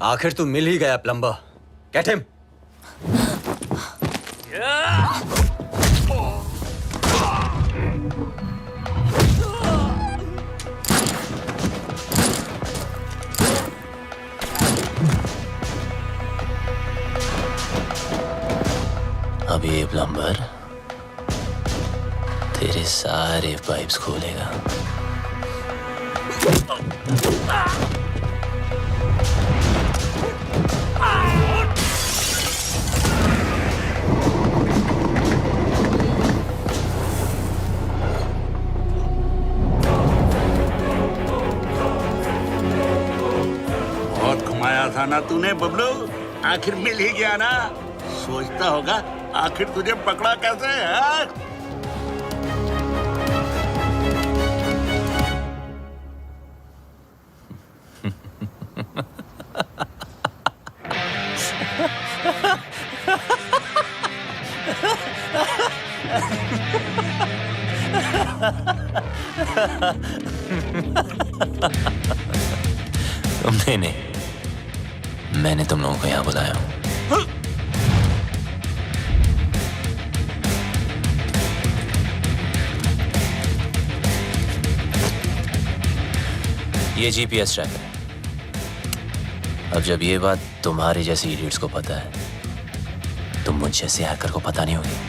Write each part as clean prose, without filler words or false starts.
आखिर तू मिल ही गया प्लम्बर। Get him. अब ये प्लम्बर तेरे सारे पाइप्स खोलेगा। बहुत घुमाया था ना तूने बबलू, आखिर मिल ही गया ना। सोचता होगा आखिर तुझे पकड़ा कैसे है? तुमने नहीं, मैंने तुम लोगों को यहाँ बुलाया हूँ। ये जीपीएस ट्रैकर है। अब जब ये बात तुम्हारे जैसे इडियट्स को पता है, तो मुझ जैसे हैकर को पता नहीं होगी।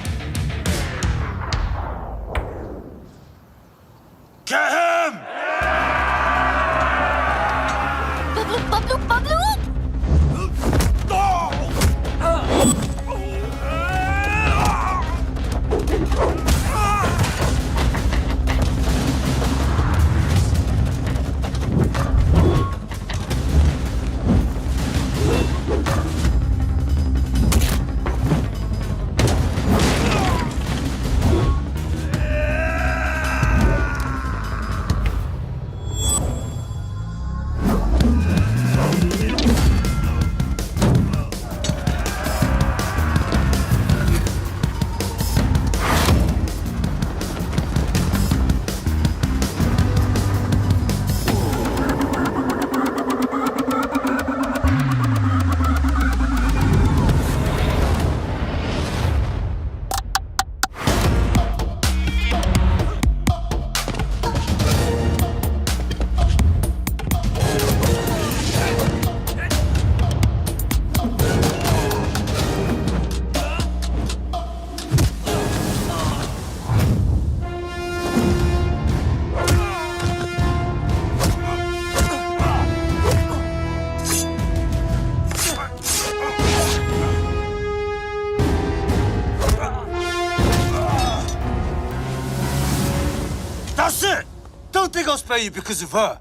That's it! Don't think I'll spare you because of her.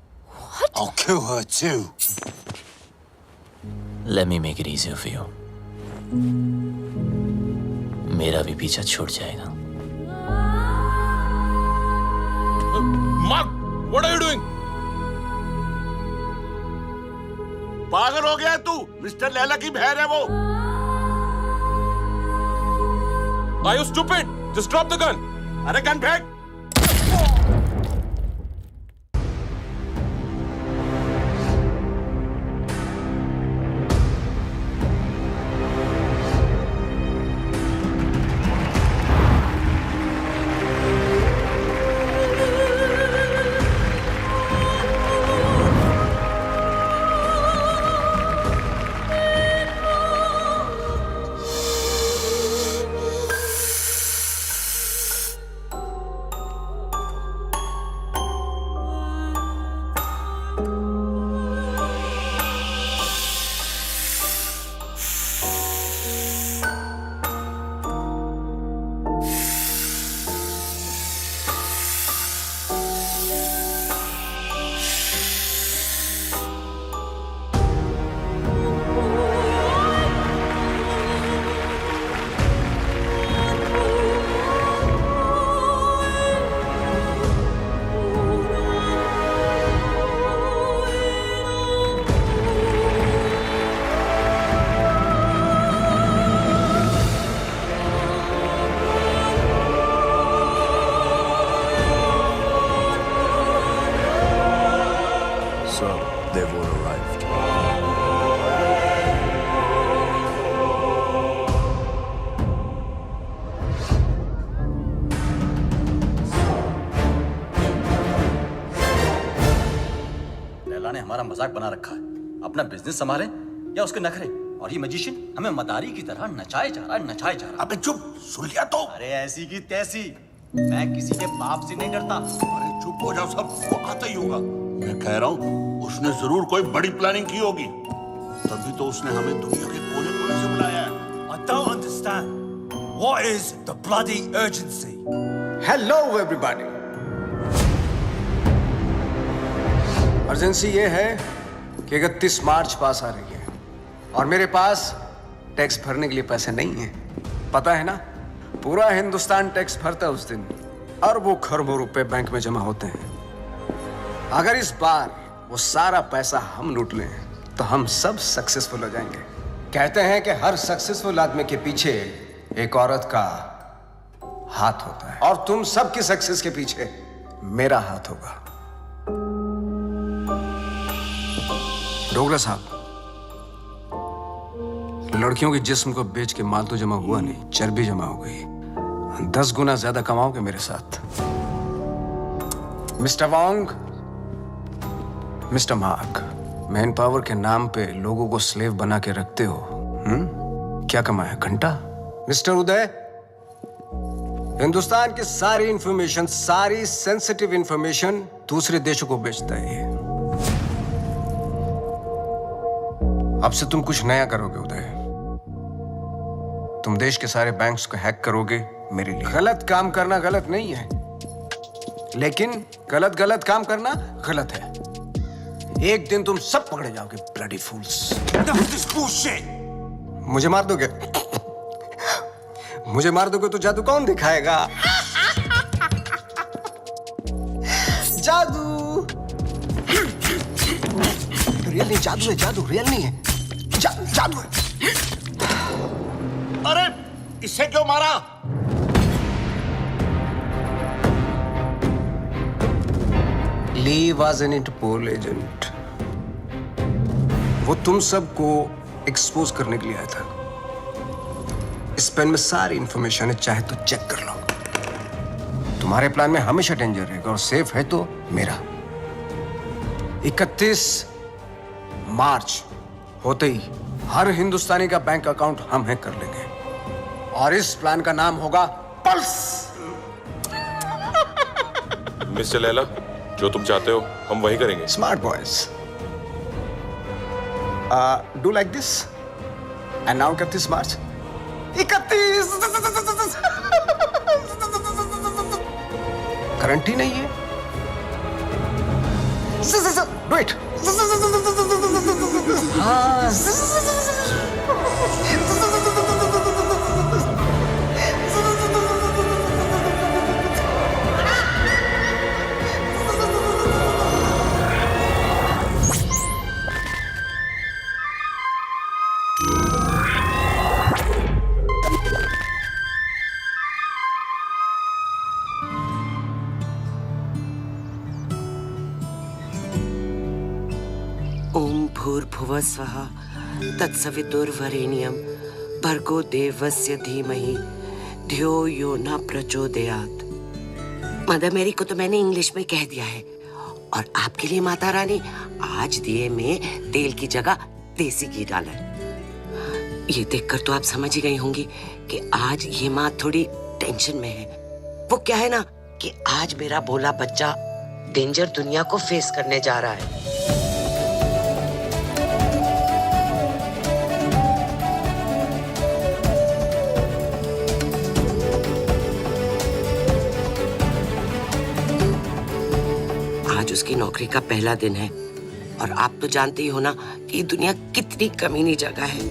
What? I'll kill her too. Let me make it easier for you. मेरा भी पीछा छूट जाएगा। Mark, what are you doing? पागल हो गया है तू? मिस्टर लैला की बहन है वो। Are you stupid? Just drop the gun. अरे गन फेंक। ने हमारा मजाक बना रखा है। अपना बिजनेस संभाले या उसके नखरे। और ये मैजिशियन हमें मदारी की तरह नचाए जा रहा है, नचाए जा रहा है। अबे चुप, सुन लिया तो। अरे ऐसी की तैसी, मैं किसी के बाप से नहीं डरता। अरे चुप हो जाओ सब, वो आता ही होगा। मैं कह रहा हूँ उसने जरूर कोई बड़ी प्लानिंग की होगी, तभी तो उसने हमें दुनिया के कोने-कोने से बुलाया है। I don't understand. What is the bloody urgency? Hello everybody. Urgency ये है कि 31 मार्च पास आ रही है और मेरे पास टैक्स भरने के लिए पैसे नहीं हैं। पता है ना, पूरा हिंदुस्तान टैक्स भरता है उस दिन, अरबों खरबों रुपए बैंक में जमा होते हैं। अगर इस बार वो सारा पैसा हम लूट लें तो हम सब सक्सेसफुल हो जाएंगे। कहते हैं कि हर सक्सेसफुल आदमी के पीछे एक औरत का हाथ होता है, और तुम सबकी सक्सेस के पीछे मेरा हाथ होगा। डोगरा साहब, लड़कियों के जिस्म को बेच के माल तो जमा हुआ नहीं, चर्बी जमा हो गई। 10 गुना ज्यादा कमाओगे मेरे साथ। मिस्टर वांग, मिस्टर मार्क, मैन पावर के नाम पे लोगों को स्लेव बना के रखते हो। क्या कमाया? घंटा। मिस्टर उदय, हिंदुस्तान की सारी इंफॉर्मेशन, सारी सेंसिटिव इंफॉर्मेशन दूसरे देशों को बेचता है ये। अब से तुम कुछ नया करोगे उदय। तुम देश के सारे बैंक्स को हैक करोगे मेरे लिए। गलत काम करना गलत नहीं है, लेकिन गलत काम करना गलत है। एक दिन तुम सब पकड़े जाओगे, bloody fools. Enough of this bullshit. मुझे मार दोगे? मुझे मार दोगे तो जादू कौन दिखाएगा? जादू रियल नहीं, जादू है, जादू रियल नहीं है, जादू है। अरे इसे क्यों मारा? ली वॉज एन इंटरपोल एजेंट। वो तुम सबको एक्सपोज करने के लिए आया था। इस पेन में सारी इंफॉर्मेशन है, चाहे तो चेक कर लो। तुम्हारे प्लान में हमेशा डेंजर रहेगा और सेफ है तो मेरा। 31 मार्च होते ही हर हिंदुस्तानी का बैंक अकाउंट हम हैक कर लेंगे और इस प्लान का नाम होगा पल्स। मिस्टर लैला, जो तुम चाहते हो हम वही करेंगे। Smart boys, do like this and now 31 March. 31 current ही नहीं है। Do it. ओम भूर्भुवः स्वः तत्सवितुर्वरेण्यं भर्गो देवस्य धीमहि धियो यो न प्रचोदयात्। मदर मेरी को तो मैंने इंग्लिश में कह दिया है, और आपके लिए माता रानी आज दिए में तेल की जगह देसी घी डाला है। ये देखकर तो आप समझ ही गई होंगी कि आज ये माँ थोड़ी टेंशन में है। वो क्या है ना कि आज मेरा भोला बच्चा डेंजर दुनिया को फेस करने जा रहा है। आज उसकी नौकरी का पहला दिन है, और आप तो जानते ही हो ना कि दुनिया कितनी कमीनी जगह है।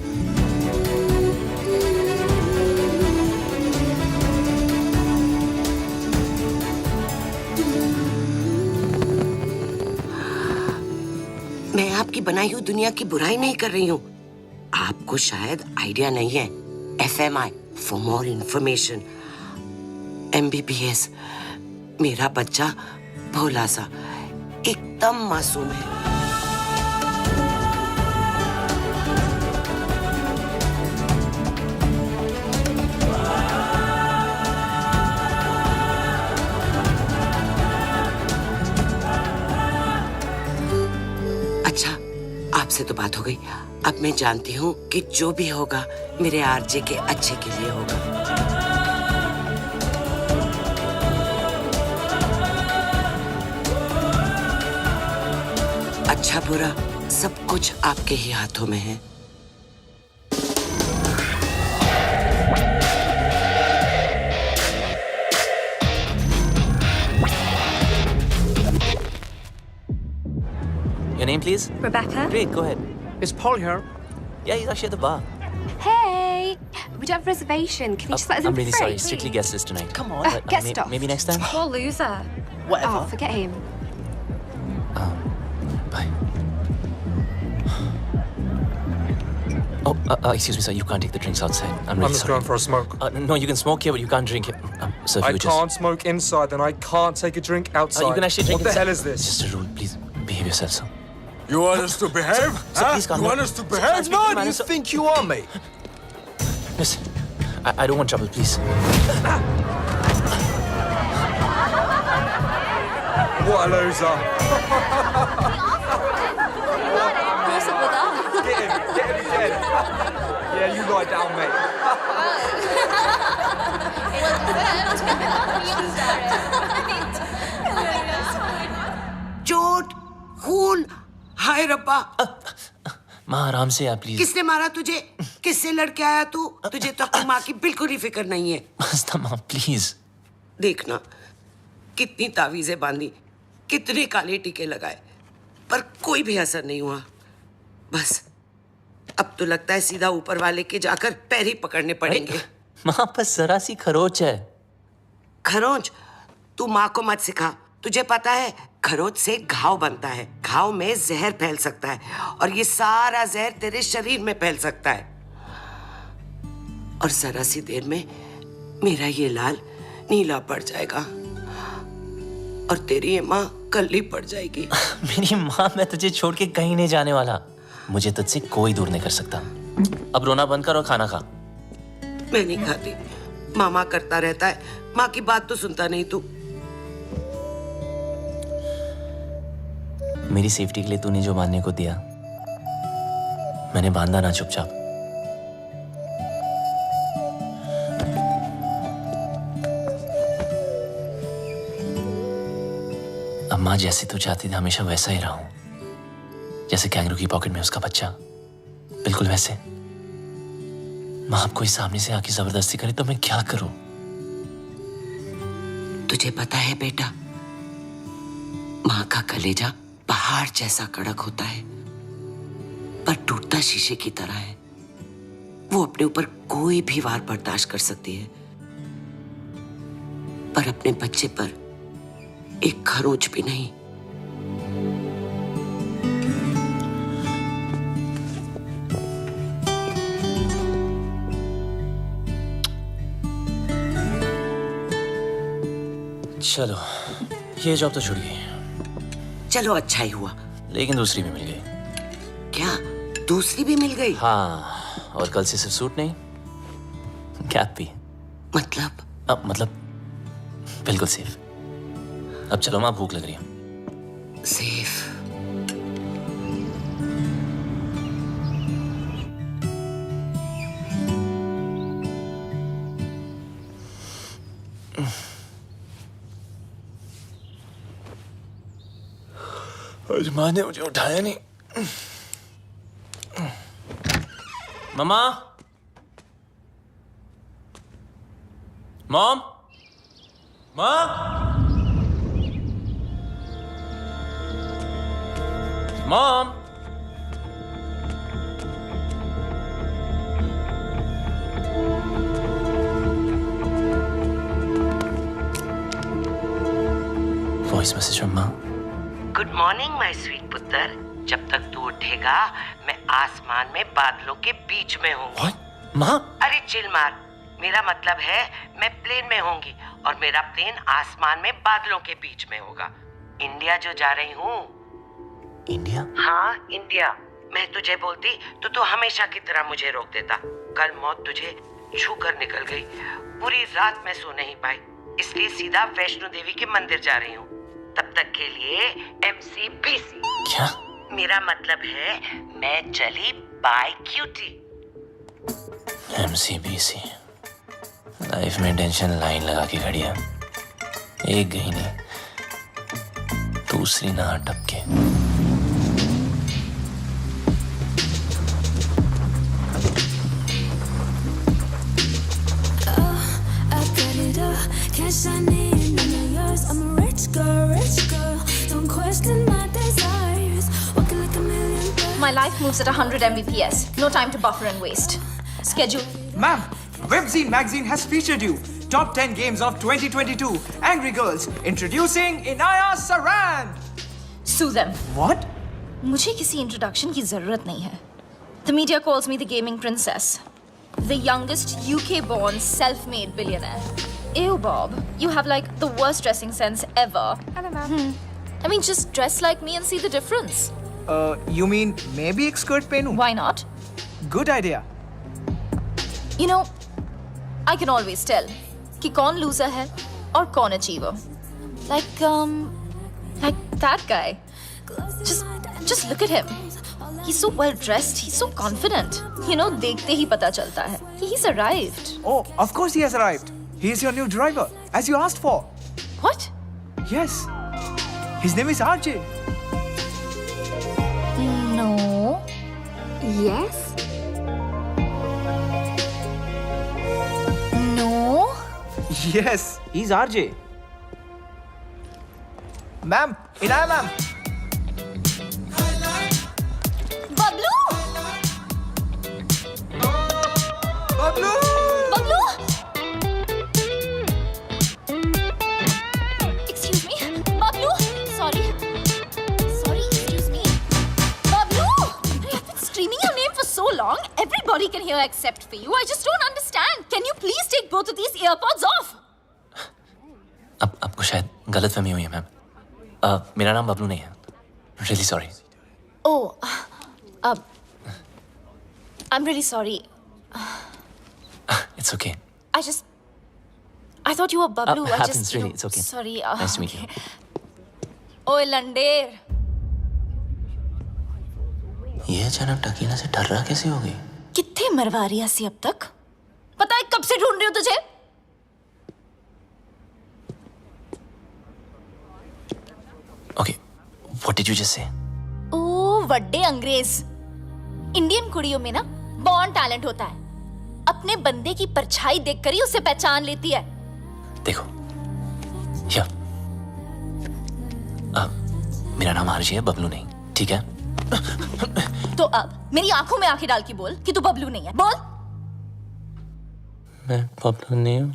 मैं आपकी बनाई हुई दुनिया की बुराई नहीं कर रही हूँ। आपको शायद आइडिया नहीं है। FMI for more information, MBBS। मेरा बच्चा भोला सा एकदम मासूम है। आपसे तो बात हो गई। अब मैं जानती हूँ कि जो भी होगा मेरे आरजे के अच्छे के लिए होगा। अच्छा बुरा सब कुछ आपके ही हाथों में है। Your name, please? Rebecca? Great, go ahead. Is Paul here? Yeah, he's actually at the bar. Hey! We don't have a reservation. Can you just let us in I'm for really free, sorry. please? Strictly guest list tonight. Come on. Get stuffed. Maybe next time. Poor loser. Whatever. Oh, forget him. Bye. Oh, excuse me, sir. You can't take the drinks outside. I'm really I'm just sorry. going for a smoke. No, you can smoke here, but you can't drink it. Sir, if I you can't smoke inside, and I can't take a drink outside. You can actually drink What the inside. hell is this? Just a rule, please. Behave yourself, sir. You want us to behave? Sir, please calm You down. want us to behave? No, do you think you are, mate? Listen, I don't want trouble, please. What a loser. What's up with that? Get him dead. Yeah, you lie down, mate. चोट, खून, हाय रब्बा। माँ आराम से आप please. किसने मारा तुझे? किससे लड़के आया तू? तुझे तो अपनी माँ की बिल्कुल ही फिक्र नहीं है। मस्ता माँ प्लीज। देखना कितनी तावीजें बांधी, कितने काले टीके लगाए, पर कोई भी असर नहीं हुआ। बस अब तो लगता है सीधा ऊपर वाले के जाकर पैर ही पकड़ने पड़ेंगे। माँ बस जरा सी खरोच है। खरोंच? तू माँ को मत सिखा। तुझे पता है खरोच से घाव बनता है, घाव में जहर फैल सकता है और ये सारा जहर तेरे शरीर में फैल सकता है और जरा सी देर में मेरा ये लाल नीला पड़ जाएगा और तेरी ये माँ कल्ली पड़ जाएगी। मेरी माँ, मैं तुझे छोड़ के कहीं नहीं जाने वाला। मुझे तुझसे कोई दूर नहीं कर सकता। अब रोना बंद कर और खाना खा। मैं नहीं खाती। मामा करता रहता है, माँ की बात तो सुनता नहीं तू। मेरी सेफ्टी के लिए तूने जो बांधने को दिया, मैंने बांधा ना चुपचाप। अब माँ जैसे तू चाहती थी हमेशा वैसा ही रहूं, जैसे कैंगरू की पॉकेट में उसका बच्चा, बिल्कुल वैसे। माँ अब कोई सामने से आके जबरदस्ती करे तो मैं क्या करूं? तुझे पता है बेटा, माँ का कलेजा पहाड़ जैसा कड़क होता है पर टूटता शीशे की तरह है। वो अपने ऊपर कोई भी वार बर्दाश्त कर सकती है पर अपने बच्चे पर एक खरोंच भी नहीं। चलो, ये जॉब तो छूट गई, चलो अच्छा ही हुआ। लेकिन दूसरी भी मिल गई। क्या दूसरी भी मिल गई? हाँ, और कल से सिर्फ सूट नहीं, कैप भी। मतलब? मतलब बिल्कुल सेफ। अब चलो माँ, भूख लग रही है। सेफ? आज माँ ने मुझे उठाया नहीं। मम्मा, मॉम, माँ, मॉम। वॉइस मैसेज फ्रॉम माँ। गुड मॉर्निंग माय स्वीट पुत्र। जब तक तू उठेगा मैं आसमान में बादलों के बीच में हूँ। माँ? अरे चिल मार, मेरा मतलब है मैं प्लेन में होंगी और मेरा प्लेन आसमान में बादलों के बीच में होगा। इंडिया जो जा रही हूँ। इंडिया? हाँ इंडिया। मैं तुझे बोलती तो तू हमेशा की तरह मुझे रोक देता। कल मौत तुझे छू कर निकल गई। पूरी रात मैं सो नहीं पाई, इसलिए सीधा वैष्णो देवी के मंदिर जा रही हूँ। तब तक के लिए MCBC। क्या? मेरा मतलब है मैं चली बाय क्यूटी। MCBC लाइफ में टेंशन लाइन लगा के खड़ी है, एक गई नहीं, दूसरी ना टपके। My life moves at 100 Mbps. No time to buffer and waste. Schedule. Ma'am, Webzine magazine has featured you. Top 10 games of 2022. Angry Girls. Introducing Inaya Saran. Sue them. What? मुझे किसी introduction की जरूरत नहीं है. The media calls me the gaming princess. The youngest UK-born self-made billionaire. Ew, Bob. You have like the worst dressing sense ever. Hello, ma'am. I mean, just dress like me and see the difference. You mean maybe एक skirt पहनूं? Why not? Good idea. You know, I can always tell कि कौन loser है और कौन achiever. Like that guy. Just look at him. He's so well dressed. He's so confident. You know, देखते ही पता चलता है. He's arrived. Oh, of course he has arrived. He is your new driver, as you asked for. What? Yes. His name is RJ. No. Yes? No. Yes, he's RJ. Ma'am, Inaya ma'am. Bablu! Bablu! Bablu! Excuse me. Bablu! Sorry. Excuse me. Bablu! I've been screaming your name for so long. Everybody can hear except for you. I just don't understand. Can you please take both of these earpods off? अब आपको शायद गलतफहमी हुई है ma'am. मेरा नाम बबलू नहीं है। Really sorry. Oh, I'm really sorry. It's okay. I thought you were Bablu. Happens really. It's okay. Sorry. Nice to meet you. ओए लंडेर. ये अचानक टकीला से डर रहा कैसे हो गई? कितने मरवा रही है अब तक? पता है कब से ढूंढ रही हूँ तुझे? Okay, what did you just say? ओ वड्डे अंग्रेज. इंडियन कुड़ियों में ना बॉर्न टैलेंट होता है. अपने बंदे की परछाई देखकर ही उसे पहचान लेती है. देखो, या मेरा नाम आरजी है, बबलू नहीं, ठीक है? तो अब मेरी आंखों में आंखें डाल के बोल कि तू बबलू नहीं है. बोल. मैं बबलू नहीं हूँ.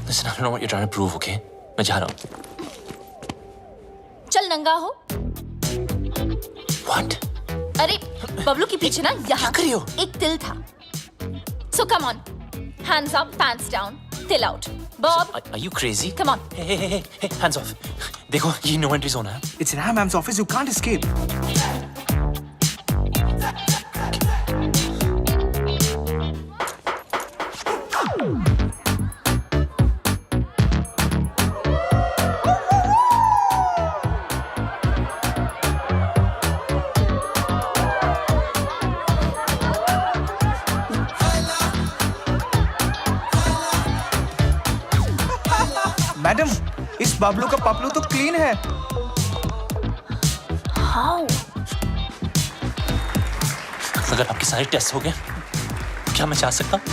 Listen, I don't know what you're trying to prove, okay? मैं जा रहा हूँ. चल नंगा हो. What? अरे बबलू के पीछे ना यहाँ कर रही हो? एक तिल था. So come on, hands up, pants down, till out. Bob, Are you crazy? come on. Hey, hands off. देखो, ये no entry zone है. It's Inaya ma'am's office. You can't escape. Madam, इस बबलू का पपलू तो क्लीन है. How? अगर आपके सारे टेस्ट हो गए, क्या मैं जा सकता हूँ?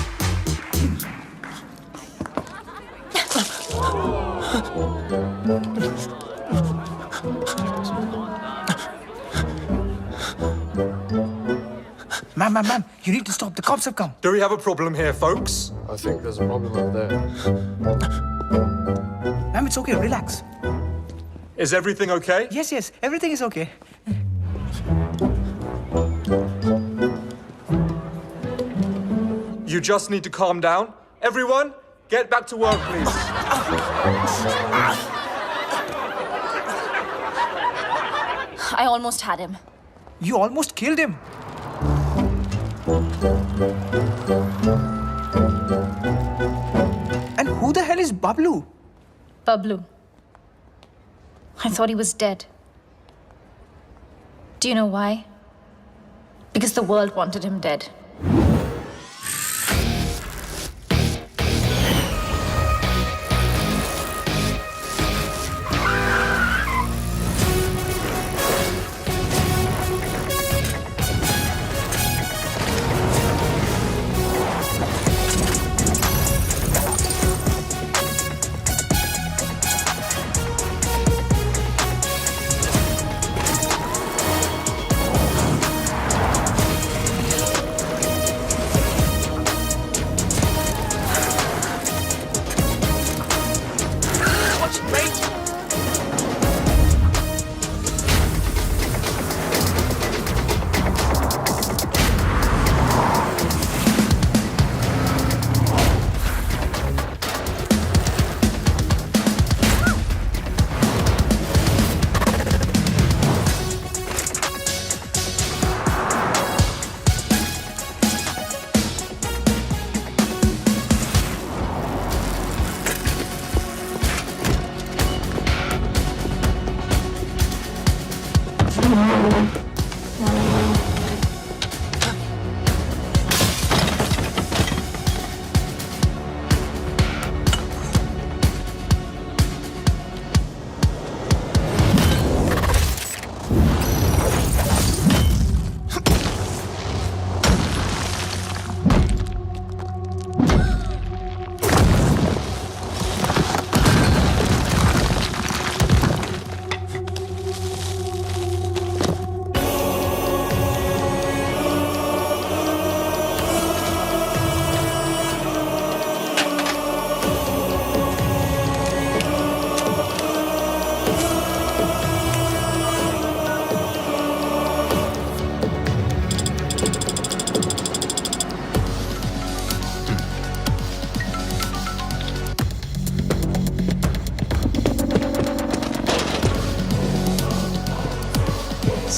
Ma'am, you need to stop. The cops have come. Do we have a problem here, folks? I think there's a problem over there. Ma'am, it's okay. Relax. Is everything okay? Yes. Everything is okay. You just need to calm down. Everyone, get back to work, please. I almost had him. You almost killed him. And who the hell is Bablu? Bablu. I thought he was dead. Do you know why? Because the world wanted him dead.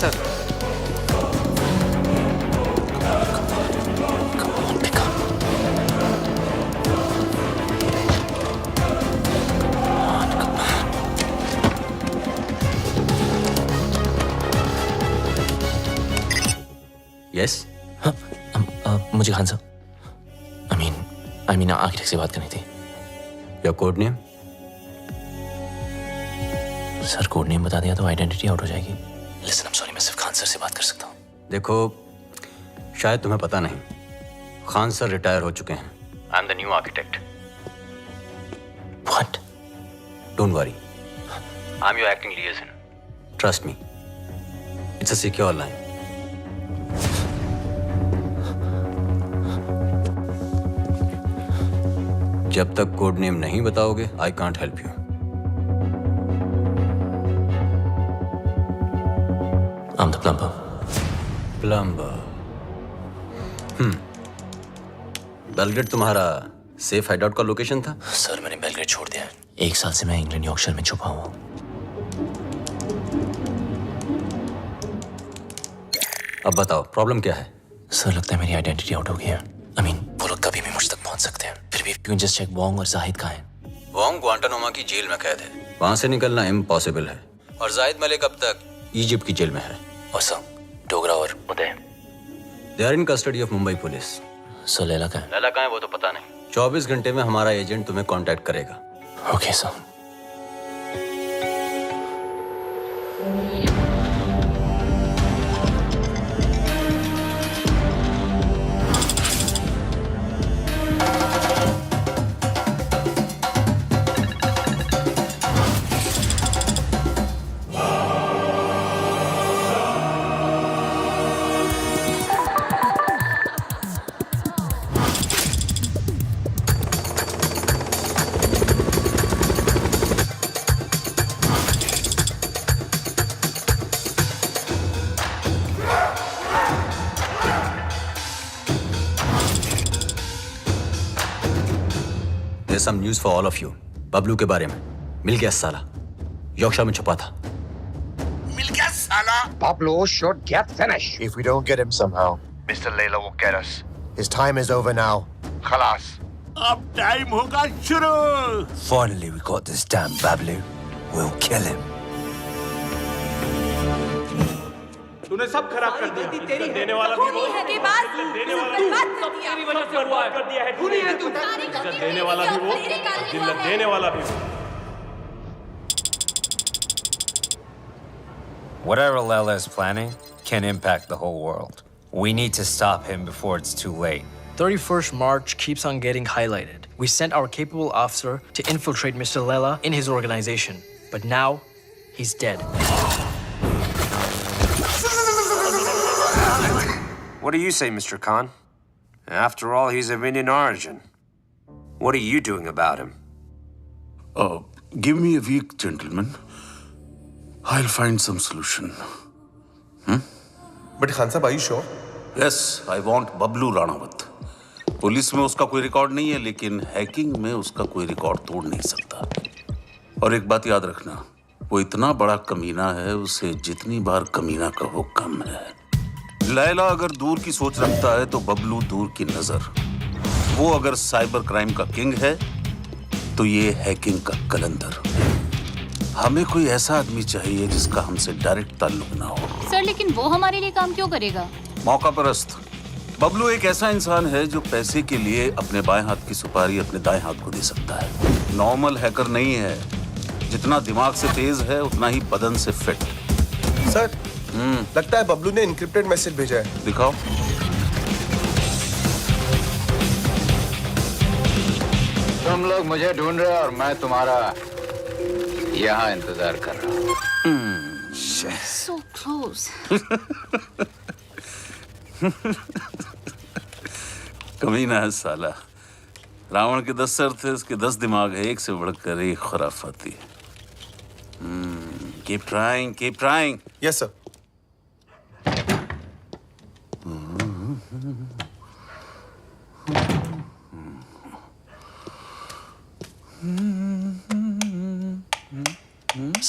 Sir. Come on, pick up. Yes मुझे खान साहब I mean architect से बात करनी थी. Your code name? Sir code name बता दिया तो identity out हो जाएगी. लिसन आई एम सॉरी, मैं सिर्फ खान सर से बात कर सकता हूँ. देखो, शायद तुम्हें पता नहीं, खान सर रिटायर हो चुके हैं. I am the new architect. What? Don't worry, I am your acting लिएजन. Trust me, it's a secure line. जब तक कोड नेम नहीं बताओगे, I can't help you. I'm the plumber. Plumber. Belgrade तुम्हारा safe hideout का location था? Sir मैंने Belgrade छोड़ दिया है. 1 साल से मैं इंग्लैंड यॉर्कशायर में छुपा हुआ हूँ. अब बताओ प्रॉब्लम क्या है? सर लगता है मेरी आइडेंटिटी आउट हो गई है. I mean, वो लोग कभी भी मुझ तक पहुंच सकते हैं. फिर भी यू जस्ट चेक वोंग और जाहिद कहाँ हैं? वोंग ग्वांटानामो की जेल में कैद है. वहां से निकलना इम्पॉसिबल है. और जाहिद मलिक अब तक इजिप्ट की जेल में है. और सर डोगरा और Uday? They are in custody of Mumbai police. Sir Laila कहाँ है? लैला कहाँ है वो तो पता नहीं. 24 घंटे में हमारा एजेंट तुम्हें कांटेक्ट करेगा. Okay sir. There's some news for all of you. Bablu के बारे में. मिल गया साला. यॉर्कशायर में छुपा था. मिल गया साला. Pablo should get finished. If we don't get him somehow, Mr. Layla will get us. his time is over now. Khalas. अब टाइम होगा शुरू। Finally, we got this damn Bablu. We'll kill him. तूने सब खराब कर दिया। देने वाला भी वो, देने वाला तेरी वजह से बर्बाद कर दिया है। देने वाला भी वो, जिल्लत देने वाला भी वो। Whatever Lela is planning can impact the whole world. We need to stop him before it's too late. 31st March keeps on getting highlighted. We sent our capable officer to infiltrate Mr. Lela in his organization. But now, he's dead. What do you say, Mr. Khan? After all, he's of Indian origin. What are you doing about him? Give me a week, gentlemen. I'll find some solution. But Khan sahab, are you sure? Yes, I want Bablu Ranawat. Police में उसका कोई record नहीं है, लेकिन hacking में उसका कोई record तोड़ नहीं सकता। और एक बात याद रखना, वो इतना बड़ा कमीना है, उसे जितनी बार कमीना कहो कम है। लैला अगर दूर की सोच रखता है तो बबलू दूर की नजर। वो अगर साइबर क्राइम का किंग है तो ये हैकिंग का कलंदर। हमें कोई ऐसा आदमी चाहिए जिसका हमसे डायरेक्ट ताल्लुक ना हो। सर, लेकिन वो हमारे लिए काम क्यों करेगा? मौका परस्त। बबलू एक ऐसा इंसान है जो पैसे के लिए अपने बाएं हाथ की सुपारी अपने दाएं हाथ को दे सकता है। नॉर्मल हैकर नहीं है, जितना दिमाग से तेज है उतना ही बदन से फिट। सर, लगता है बबलू ने एन्क्रिप्टेड मैसेज भेजा है। दिखाओ। तुम लोग मुझे ढूंढ रहे हो और मैं तुम्हारा यहाँ इंतजार कर रहा हूँ। So close. कमीना है साला। रावण के 10 सर थे, उसके 10 दिमाग है, एक से बढ़कर एक खुराफाती। Keep trying, keep trying. Yes, sir.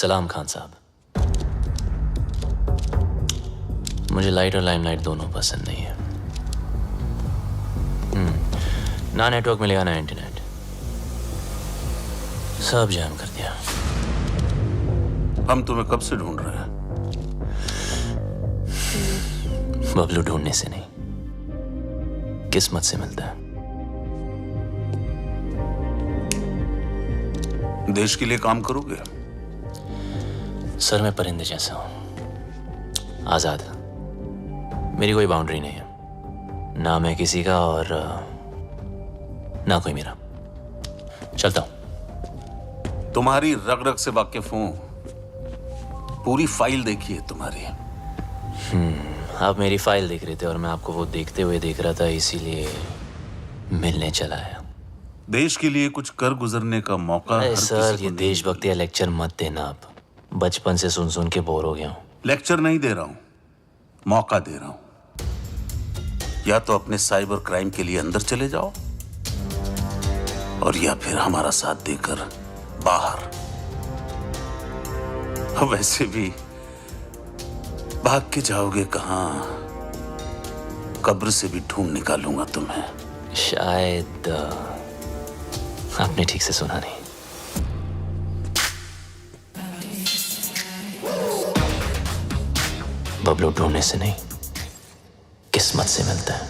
सलाम खान साहब। मुझे लाइट और लाइमलाइट दोनों पसंद नहीं है। ना नेटवर्क मिलेगा ना इंटरनेट, सब जैम कर दिया। हम तुम्हें कब से ढूंढ रहे हैं? बबलू ढूंढने से नहीं, किस्मत से मिलता है। देश के लिए काम करोगे? सर, मैं परिंदे जैसा हूं, आजाद। मेरी कोई बाउंड्री नहीं है, ना मैं किसी का और ना कोई मेरा। चलता हूं। तुम्हारी रग रग से वाकिफ हूं, पूरी फाइल देखी है तुम्हारी। आप मेरी फाइल देख रहे थे और मैं आपको वो देखते हुए देख रहा था, इसीलिए मिलने चला आया। देश के लिए कुछ कर गुजरने का मौका। सर, ये देशभक्ति या लेक्चर मत देना। आप बचपन से सुन सुन के बोर हो गया हूं। लेक्चर नहीं दे रहा हूं, मौका दे रहा हूं। या तो अपने साइबर क्राइम के लिए अंदर चले जाओ, और या फिर हमारा साथ देकर बाहर। वैसे भी भाग के जाओगे कहां? कब्र से भी ढूंढ निकालूंगा तुम्हें। शायद आपने ठीक से सुना नहीं। बबलू ढूंढने से नहीं, किस्मत से मिलता है।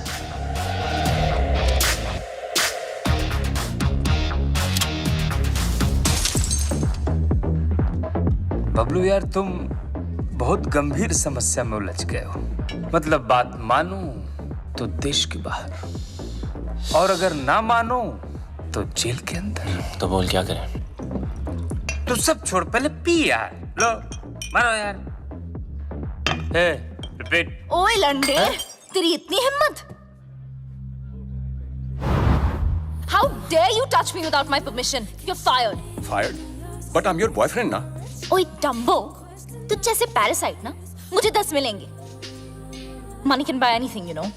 बबलू यार, तुम बहुत गंभीर समस्या में उलझ गए हो। मतलब बात मानो तो देश के बाहर, और अगर ना मानो तो जेल के अंदर। तो बोल क्या करें? तो सब छोड़, पहले पी यार। लो मारो यार। रिपीट। ओए लंडे, तेरी इतनी हिम्मत? How dare you touch me without my permission? You're fired. Fired? But I'm your boyfriend ना? ओए डम्बो, तुझ जैसे पैरासाइट ना मुझे 10 मिलेंगे। Money can buy anything, you know.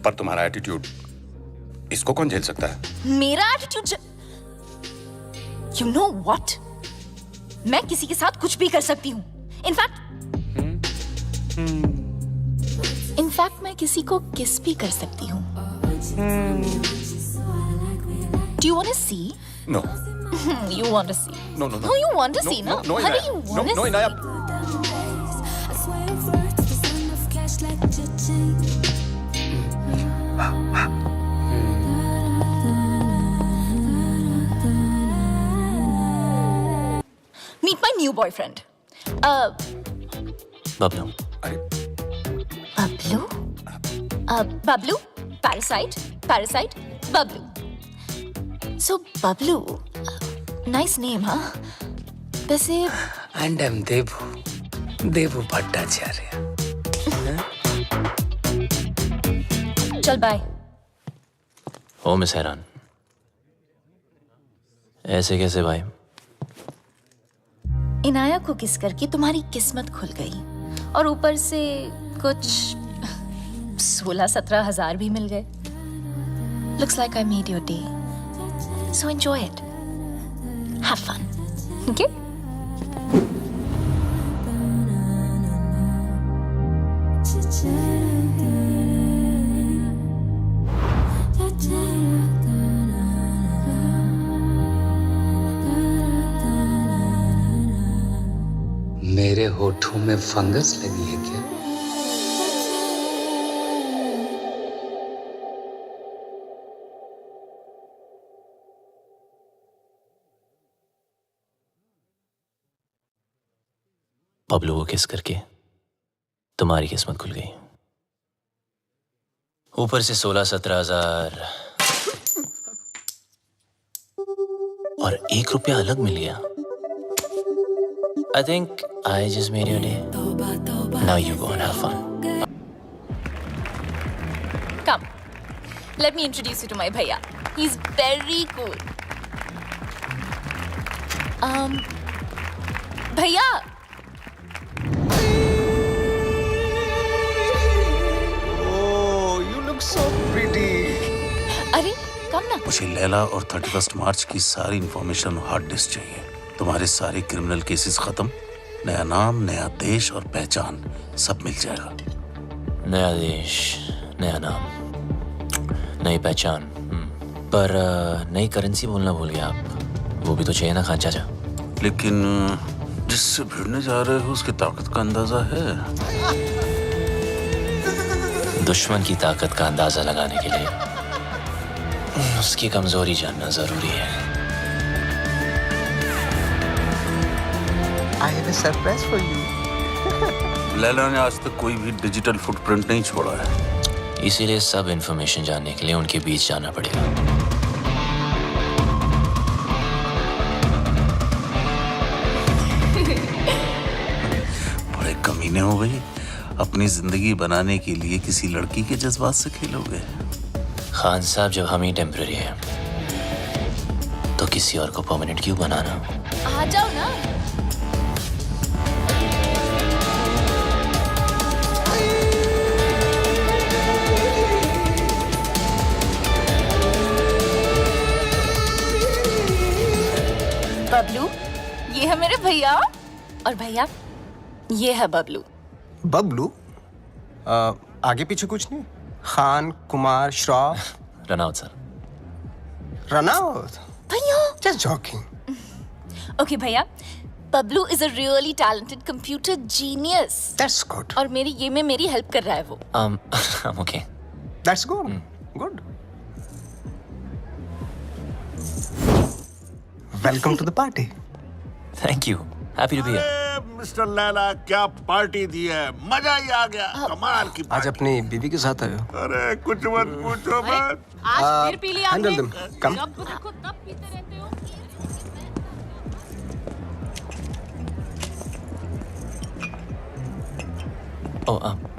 पर तुम्हारा एटीट्यूड, इसको कौन झेल सकता है? मेरा एटीट्यूड? You know what? मैं किसी के साथ कुछ भी कर सकती हूँ। इनफैक्ट मैं किसी को किस भी कर सकती हूँ। Do you want to see? No. You want to see? No, no, no. No, you want to No, see, no, no? no, Honey, Inaya. you want to No, see? Inaya. Meet my new boyfriend. Bablu, Bablu? Bablu? Parasite? Parasite? Bablu. So, Bablu. Nice name, huh? वैसे And I'm Devu Bhattacharya. चल bye. ओ miss हैरान, ऐसे कैसे भाई? इनाया को किस करके तुम्हारी किस्मत खुल गई और ऊपर से कुछ 16-17 हजार भी मिल गए. Looks like I made your day. So enjoy it. Have fun. Okay? मेरे होठों में फंगस लगी है क्या? बबलू को किस करके तुम्हारी किस्मत खुल गई, ऊपर से 16-17 हजार और 1 रुपया अलग मिल गया. I think I just made your day. Now you go and have fun. Come. Let me introduce you to my bhaiya. He's very cool. Bhaiya. Oh, you look so pretty. अरे कम ना. मुझे लैला और 31 मार्च की सारी इंफॉर्मेशन हार्ड डिस्क चाहिए. तुम्हारे सारे criminal cases खत्म, नया नाम, नया देश और पहचान सब मिल जाएगा. नया देश, नया नाम, नई पहचान. पर नई करेंसी बोलना भूल गया आप. वो भी तो चाहिए ना खान चाचा. लेकिन जिससे भिड़ने जा रहे हो उसकी ताकत का अंदाजा है? दुश्मन की ताकत का अंदाजा लगाने के लिए उसकी कमजोरी जानना जरूरी है. I have a surprise for you. Laila ने आज तक कोई भी डिजिटल फुटप्रिंट नहीं छोड़ा है. इसीलिए सब इंफॉर्मेशन जानने के लिए उनके बीच जाना पड़ेगा. बड़े कमीने हो गई. अपनी जिंदगी बनाने के लिए किसी लड़की के जज्बात से खेलोगे? खान साहब, जब हम ही टेम्पररी हैं तो किसी और को परमानेंट क्यों बनाना? आ जाओ ना. बबलू, ये है मेरे भैया. और भैया, ये है बबलू. बबलू? आगे पीछे कुछ नहीं? Khan, Kumar, Shroff? Run out sir. Run out? भैया. Just joking. Okay भैया, Bablu is a really talented computer genius. That's good. और ये में मेरी हेल्प कर रहा है वो. I'm okay. That's good. Good. Welcome to the party. Thank you. Happy to be here. Mister Laila, क्या पार्टी दी है, मजा ही आ गया. कमाल की आज अपनी बीवी के साथ आए हो? अरे कुछ मत पूछो मत. आज फिर पी लिया आपने. Handle them. Come. जब देखो तब पीते रहते हो.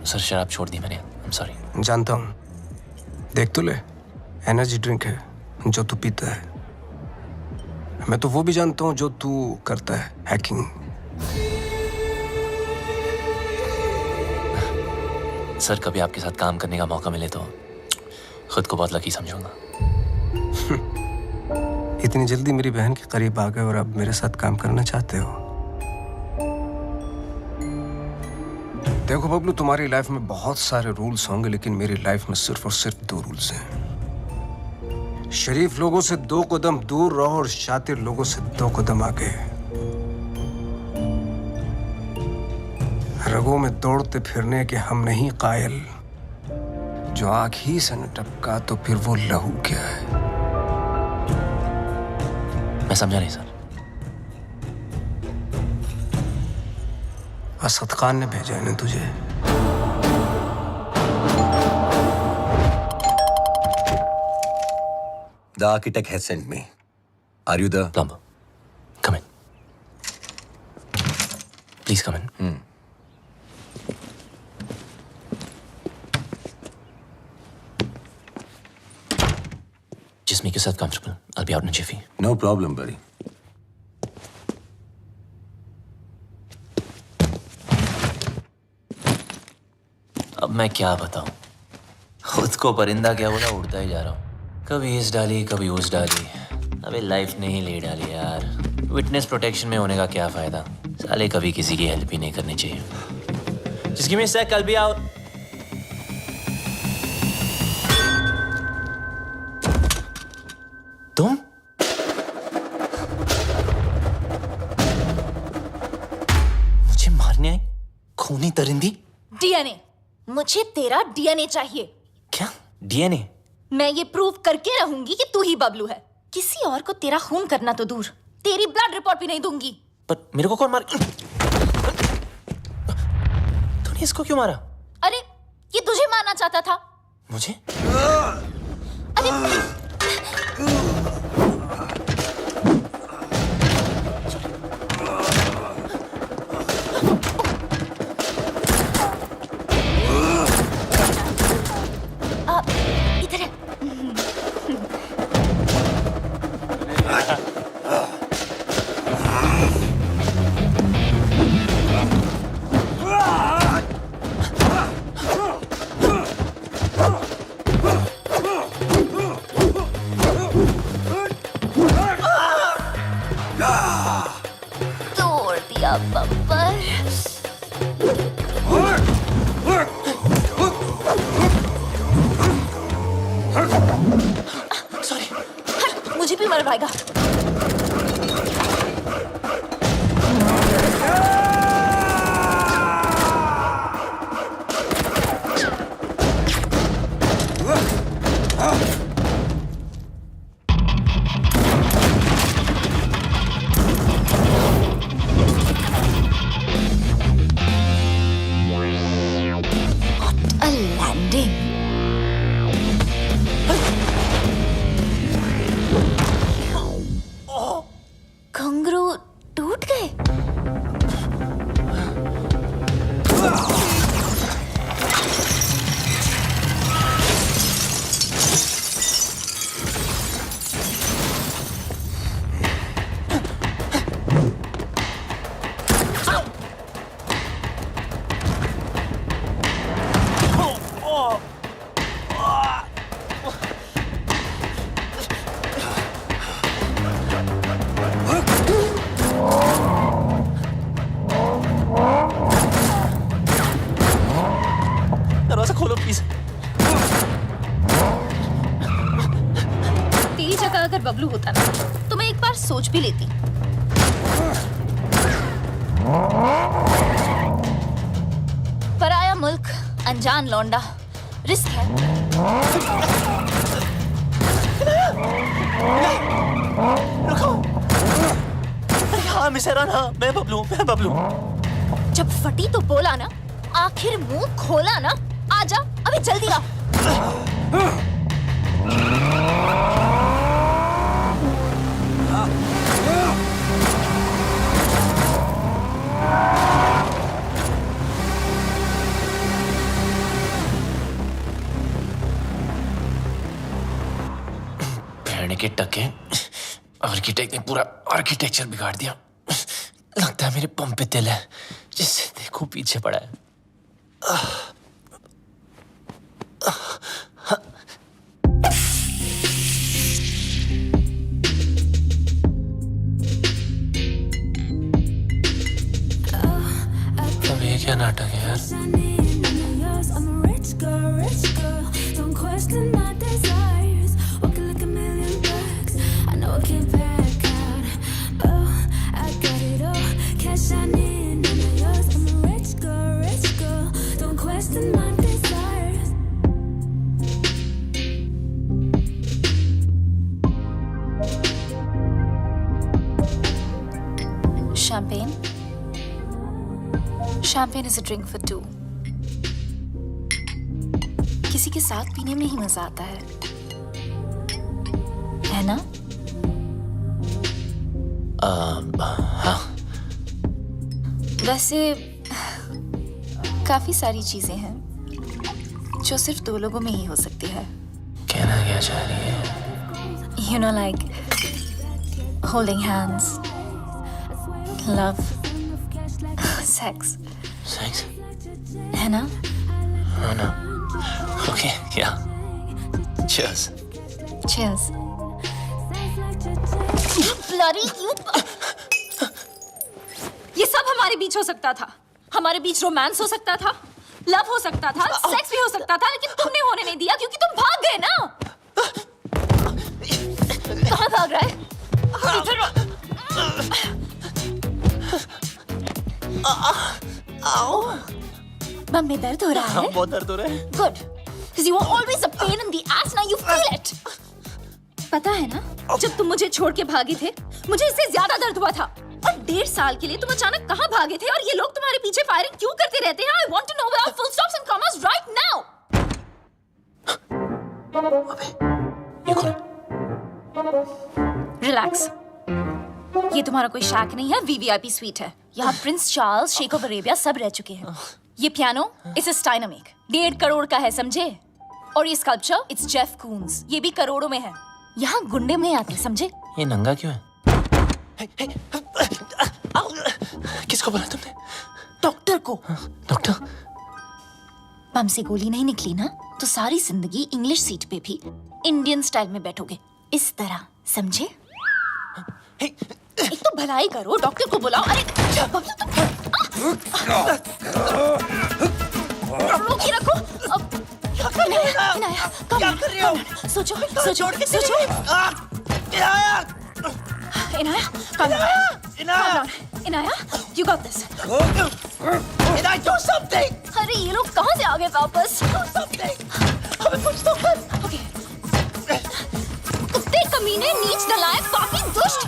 सर शराब छोड़ दी मैंने. I'm sorry. जानता हूँ. देख तो ले, एनर्जी ड्रिंक है जो तू पीता है. मैं तो वो भी जानता हूँ जो तू करता है, हैकिंग. सर, कभी आपके साथ काम करने का मौका मिले तो खुद को बहुत लकी समझूंगा. इतनी जल्दी मेरी बहन के करीब आ गए और अब मेरे साथ काम करना चाहते हो? देखो बबलू, तुम्हारी लाइफ में बहुत सारे रूल्स होंगे, लेकिन मेरी लाइफ में सिर्फ और सिर्फ 2 रूल्स हैं. शरीफ लोगों से 2 कदम दूर रहो और शातिर लोगों से 2 कदम आगे। रगों में दौड़ते फिरने के हम नहीं कायल, जो आंख ही से न टपका तो फिर वो लहू क्या है? मैं समझा नहीं सर। असद खान ने भेजा है ना तुझे? The architect has sent me. Are you the plumber? Come in. Please come in. Just make yourself comfortable. I'll be out in a jiffy. No problem, buddy. अब मैं क्या बताऊं? खुद को परिंदा क्या बोला, उड़ता ही जा रहा हूं। कभी इस डाली कभी उस डाली। अबे लाइफ ने ही ले डाली यार। विटनेस प्रोटेक्शन में होने का क्या फायदा? साले कभी किसी की हेल्प ही नहीं करनी चाहिए। Just give me a sec, I'll be out. तुम? मुझे मारने आई? खूनी परिंदी? डीएनए। मुझे तेरा डीएनए चाहिए। क्या? डीएनए? मैं ये प्रूव करके रहूंगी कि तू ही बबलू है। किसी और को तेरा खून करना तो दूर, तेरी ब्लड रिपोर्ट भी नहीं दूंगी। पर मेरे को कौन मार? तूने इसको क्यों मारा? अरे ये तुझे मारना चाहता था। मुझे? अरे इधर है। तोड़ दिया बब्बर। सॉरी। मुझे भी मर पाएगा। What a landing. घुंघरू टूट गए। दरवाजा खोलो प्लीज। तेरी जगह अगर बबलू होता ना तो मैं एक बार सोच भी लेती। पराया मुल्क, अनजान लौंडा, रिस्क है। रुको। हाँ मिस हैरान, हाँ मैं बबलू। जब फटी तो बोला ना, आखिर मुंह खोला ना। आजा अभी जल्दी आ। भेड़ने के टके, आर्किटेक्ट ने पूरा आर्किटेक्चर बिगाड़ दिया। लगता है मेरे पंप पे तिल है, जिससे देखो पीछे पड़ा है। अब ये क्या नाटक है यार? I'm a rich girl, don't question my desires. Walking like a million Champagne? Champagne is a drink for two. किसी के साथ पीने में ही मजा आता है ना? हाँ। वैसे काफी सारी चीजें हैं जो सिर्फ दो लोगों में ही हो सकती है. कहना क्या चाह रही है? You know, like holding hands, love, sex. Sex? है ना? हाँ ना. Okay, yeah. Cheers. Cheers. Bloody you! ये सब हमारे बीच हो सकता था. हमारे बीच रोमांस हो सकता था, लव हो सकता था, सेक्स भी हो सकता था, लेकिन तुमने होने नहीं दिया क्योंकि तुम भाग गए ना. कहाँ भाग रहा है? इधर. आओ. बम में दर्द हो रहा है? बहुत दर्द हो रहा है. Good. Because you were always a pain in the ass. Now you feel it. पता है ना, जब तुम मुझे छोड़ के भागे थे, मुझे इससे ज्यादा दर्द हुआ था. और 1.5 साल के लिए तुम अचानक कहाँ भागे थे और ये लोग तुम्हारे पीछे फायरिंग क्यों करते रहते हैं? I want to know without full stops and commas right now. अबे, ये कौन है? Relax. ये तुम्हारा कोई शैक नहीं है, VVIP स्वीट है. यहाँ प्रिंस चार्ल्स, शेख ऑफ अरेबिया सब रह चुके हैं. ये पियानो इट्स स्टाइनामेक 1.5 करोड़ का है, समझे? और ये स्कल्पचर इट्स जेफ कून्स, ये भी करोड़ों में है. यहाँ गुंडे में आते, समझे? ये नंगा क्यों है? किसको बोला तुमने? डॉक्टर को. डॉक्टर? बम से गोली नहीं निकली ना, तो सारी जिंदगी इंग्लिश सीट पे भी इंडियन स्टाइल में बैठोगे, इस तरह, समझे? एक तो भलाई करो, डॉक्टर को बुलाओ. अरे रोक के रखो. अब क्या कर रहे हो? सोचो. Inaya, you got this. Inaya, do something. अरे ये लोग कहाँ से आ गए वापस? Do something. अबे कुछ तो कर. Okay. कुत्ते कमीने, नीच नालायक, पापी, दुष्ट.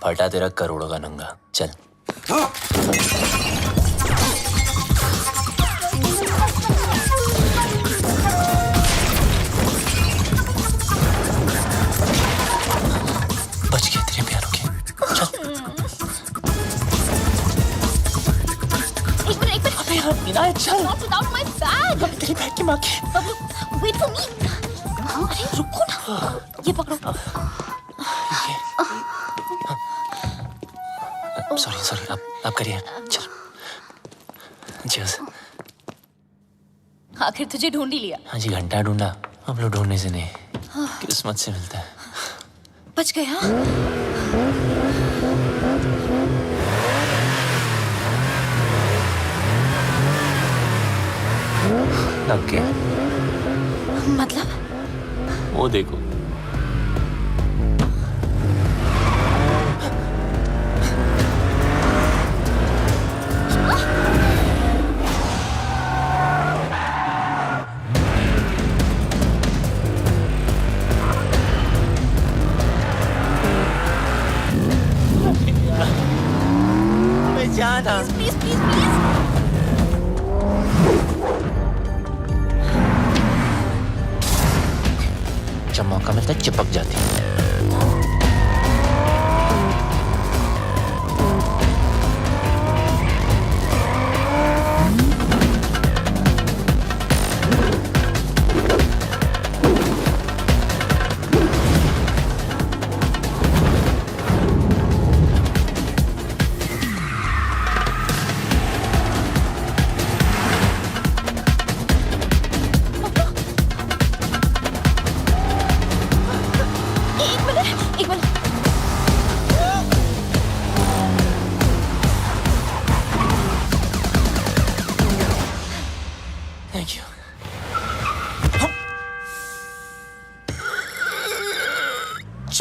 फटा तेरा करोड़ों का नंगा. चल. बच गए तेरे प्यारों के. चल. एक मिनट. अबे यार विनायक चल. Not without my bag. तेरी बैग की माँ की. Wait for me. अरे रुको ना. ये पकड़ो. सॉरी आप करिए. चल. Cheers. आखिर तुझे ढूंढ ही लिया. हाँ जी, घंटा ढूंढा. अब लोग ढूंढने से नहीं, किस्मत से मिलता है. बच गया. लग गया. मतलब? वो देखो. Please. जब मौका मिलता है चिपक जाती है.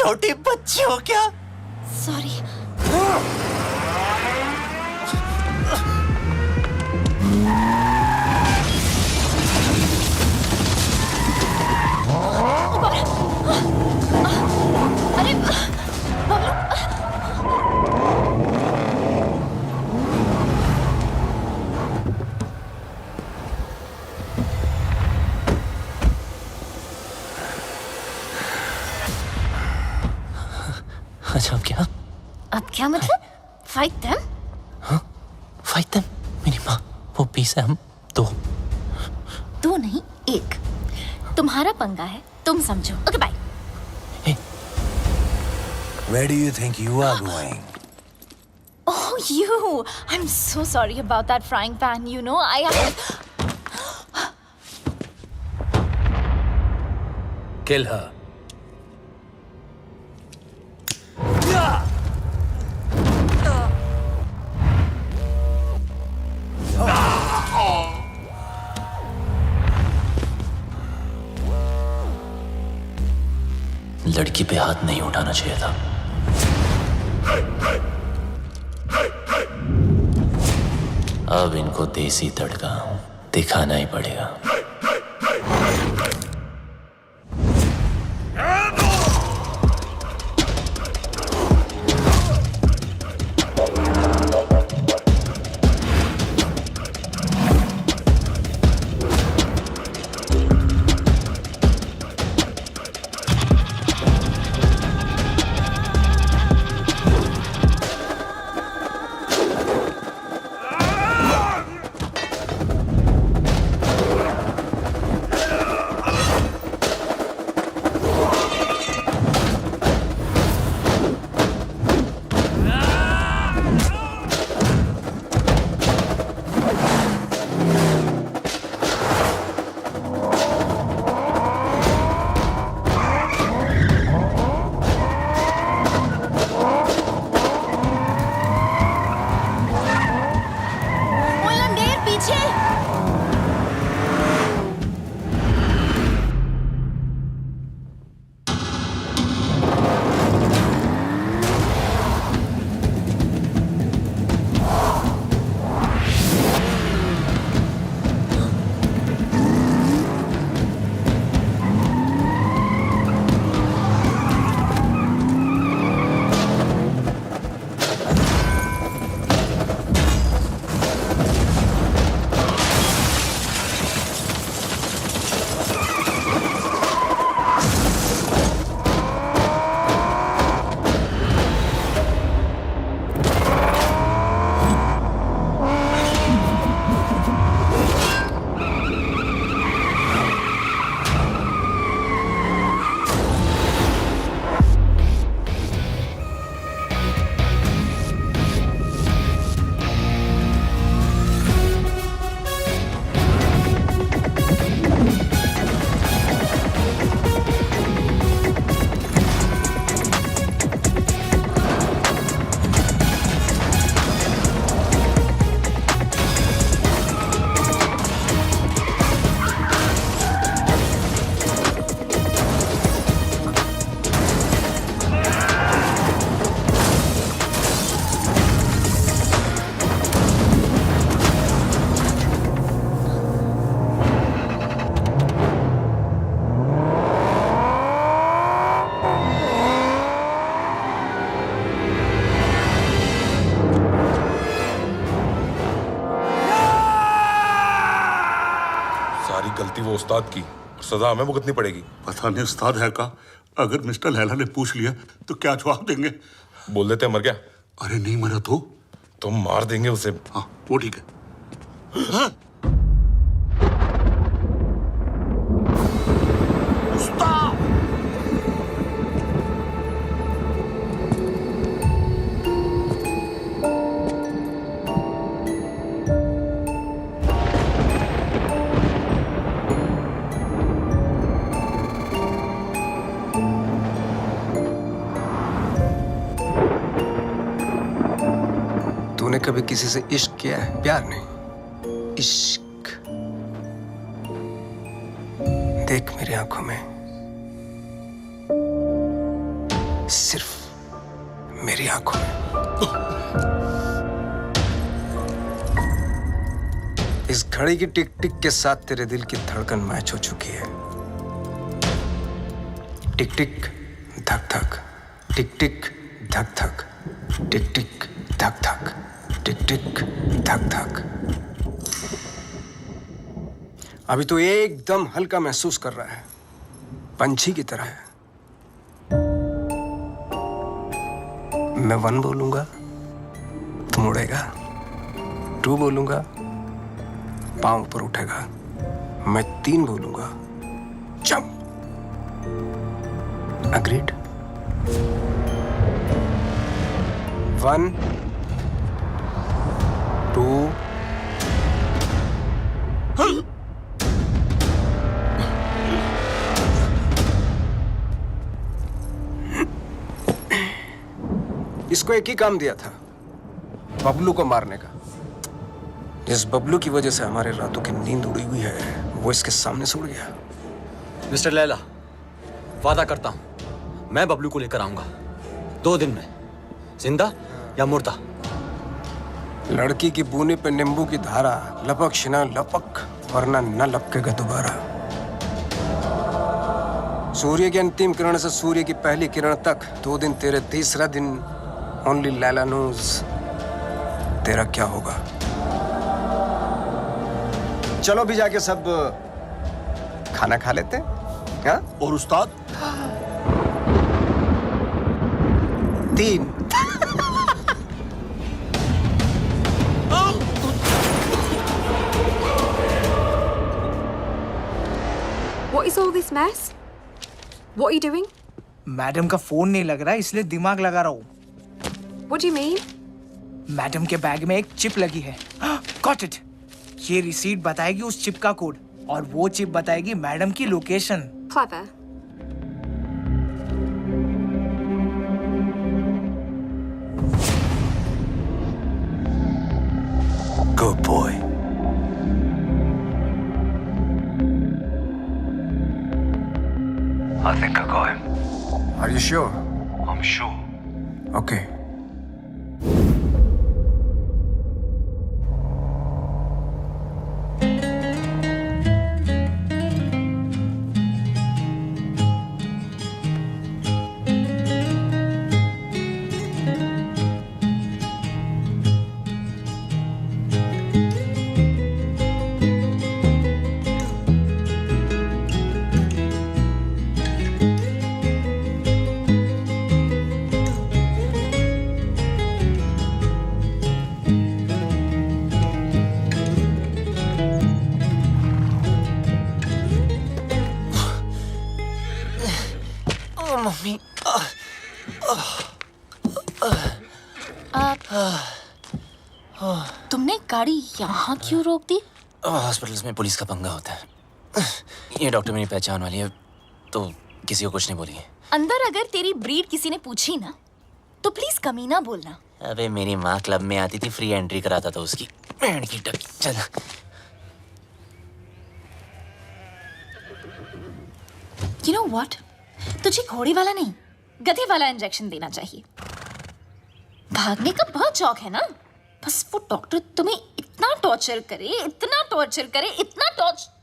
छोटी बच्ची हो क्या? सॉरी। अरे बबलू, अच्छा अब क्या मतलब? Fight them? Fight them? मेरी माँ वो 20 है, हम 2। 2 नहीं 1। तुम्हारा पंगा है, तुम समझो। Okay bye. Where do you think you are going? Oh, you! I'm so sorry about that frying pan. You know, Kill her. लड़की पे हाथ नहीं उठाना चाहिए था। अब इनको देसी तड़का दिखाना ही पड़ेगा। गलती वो उस्ताद की, सजा हमें भुगतनी पड़ेगी। पता नहीं उस्ताद है का, अगर मिस्टर लैला ने पूछ लिया तो क्या जवाब देंगे? बोल देते मर गया। अरे नहीं मरा तो मार देंगे उसे। हाँ वो ठीक है। हाँ? तूने कभी किसी से इश्क किया है? प्यार नहीं, इश्क। देख मेरी आंखों में, सिर्फ मेरी आंखों में। इस घड़ी की टिक टिक के साथ तेरे दिल की धड़कन मैच हो चुकी है। टिक टिक धक धक, टिक टिक धक धक, टिक टिक धक धक, टिक टिक धक धक। अभी तो एकदम हल्का महसूस कर रहा है, पंछी की तरह है। मैं 1 बोलूंगा, तुम उड़ेगा। 2 बोलूंगा, पांव ऊपर उठेगा। मैं 3 बोलूंगा, जंप। अग्रीड? 1 2 इसको एक ही काम दिया था, बबलू को मारने का। जिस बबलू की वजह से हमारे रातों की नींद उड़ी हुई है, वो इसके सामने से उड़ गया। मिस्टर लैला, वादा करता हूं मैं बबलू को लेकर आऊंगा 2 दिन में, जिंदा या मुर्दा। लड़की की बूने पे नींबू की धारा, लपक शिना लपक, वरना न लपकेगा दोबारा। सूर्य की अंतिम किरण से सूर्य की पहली किरण तक 2 दिन तेरे, तीसरा दिन ओनली लैला नोज तेरा क्या होगा। चलो भी जाके सब खाना खा लेते हैं। हाँ? और उस्ताद? 3 What is all this mess? What are you doing? Madam का फोन नहीं लग रहा इसलिए दिमाग लगा रहा हूँ। What do you mean? Madam के बैग में एक चिप लगी है। Got it. ये रिसीट बताएगी उस चिप का कोड और वो चिप बताएगी मैडम की location. Clever. Good boy. I think I got him. Are you sure? I'm sure. Okay. Mummy, तुमने गाड़ी यहाँ क्यों रोक दी? हॉस्पिटल्स में पुलिस का पंगा होता है। ये डॉक्टर मेरी पहचान वाली है, तो किसी को कुछ नहीं बोलिए। अंदर अगर तेरी ब्रीड किसी ने पूछी ना, तो प्लीज कमीना बोलना। अबे मेरी माँ क्लब में आती थी, फ्री एंट्री कराता था उसकी। बैंड की टक, चल। You know what? तुझे घोड़े वाला नहीं, गधे वाला इंजेक्शन देना चाहिए। भागने का बहुत शौक है ना? बस वो डॉक्टर तुम्हें इतना टॉर्चर करे, इतना टॉर्चर करे, इतना torture.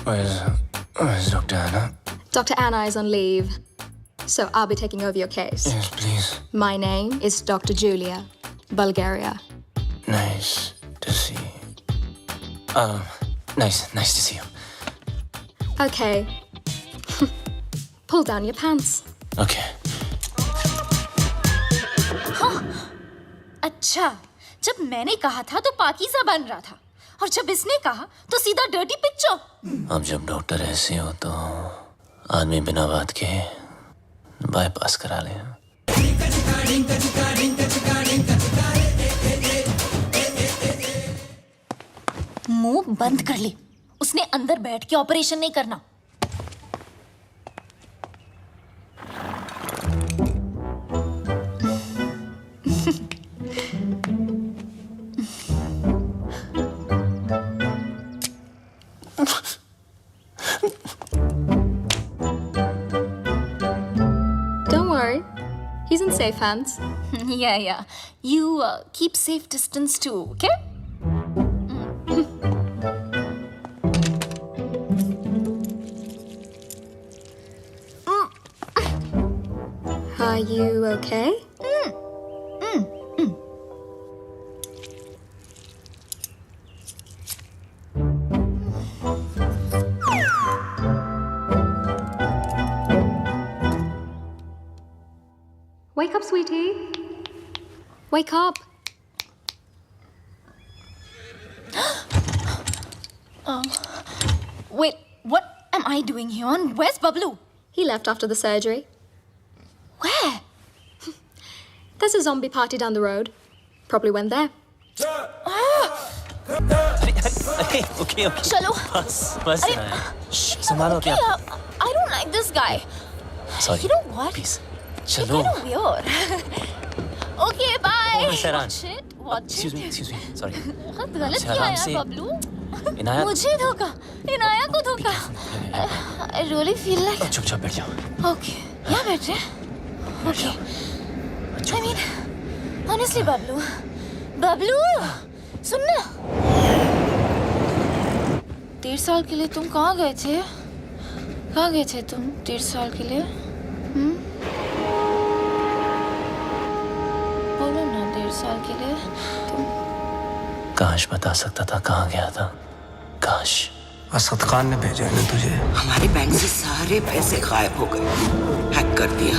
Where's Dr. Anna? Dr. Anna is on leave, so I'll be taking over your case. Yes, please. My name is Dr. Julia, Bulgaria. Nice to see you. Nice to see you. Okay. Pull down your pants. Okay. हाँ, अच्छा, जब मैंने कहा था तो पाकीज़ा बन रहा था, और जब इसने कहा तो सीधा डर्टी पिक्चर। अब जब डॉक्टर ऐसे हो तो आदमी बिना बात के बाईपास करा ले। मुंह बंद कर ले, उसने अंदर बैठ के ऑपरेशन नहीं करना। safe hands. Yeah. You keep safe distance too, okay? Are you okay? Wake up, sweetie. Wake up. Wait, what am I doing here? Where's Bablu? He left after the surgery. Where? There's a zombie party down the road. Probably went there. Okay. चलो. बस अरे, संभालो क्या? I don't like this guy. Sorry. You know what? Please. You're चलो. kind of weird. Okay, bye. Oh, Sairan. Watch Excuse me. Sorry. बहुत गलत अच्छा, किया आराम यार से। बबलू. इनाया मुझे धोखा. इनाया को धोखा. I really feel like. चुपचाप बैठ जाओ. Okay. यहाँ बैठ रहे. Okay. I mean, honestly, Bablu, सुन ना. 1.5 साल के लिए तुम कहाँ गए थे? कहाँ गए थे तुम 1.5 साल के लिए? बोलो ना 1.5 साल के लिए तुम. काश बता सकता था कहाँ गया था. काश. असद खान ने भेजा है ना तुझे. हमारे बैंक से सारे पैसे गायब हो गए. हैक कर दिया.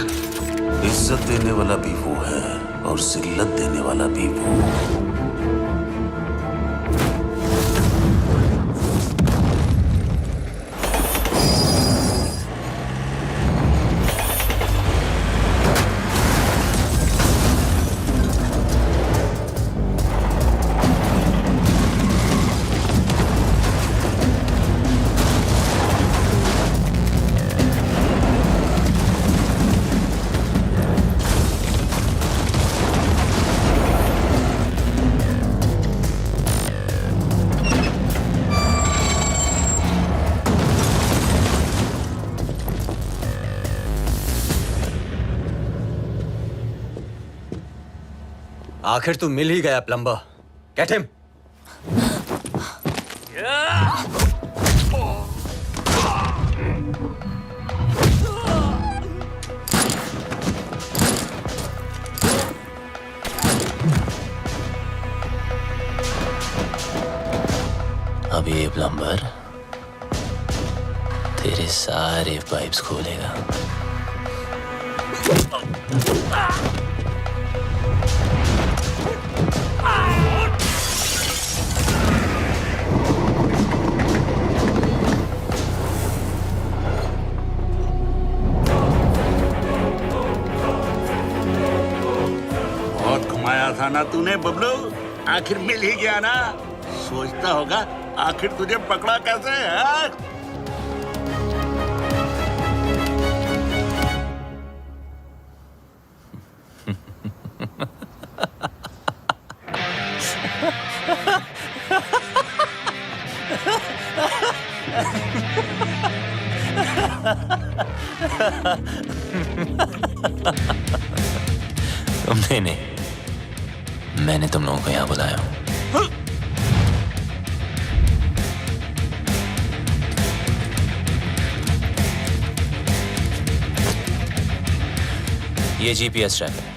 इज्जत देने वाला भी वो है और जिल्लत देने वाला भी वो. आखिर तू मिल ही गया प्लम्बर. Get him. अब ये प्लम्बर तेरे सारे पाइप्स खोलेगा. बहुत घुमाया था ना तूने बबलू. आखिर मिल ही गया ना. सोचता होगा आखिर तुझे पकड़ा कैसे है? तुमने नहीं, मैंने तुम लोगों को यहाँ बुलाया हूँ. ये जीपीएस ट्रैकर है.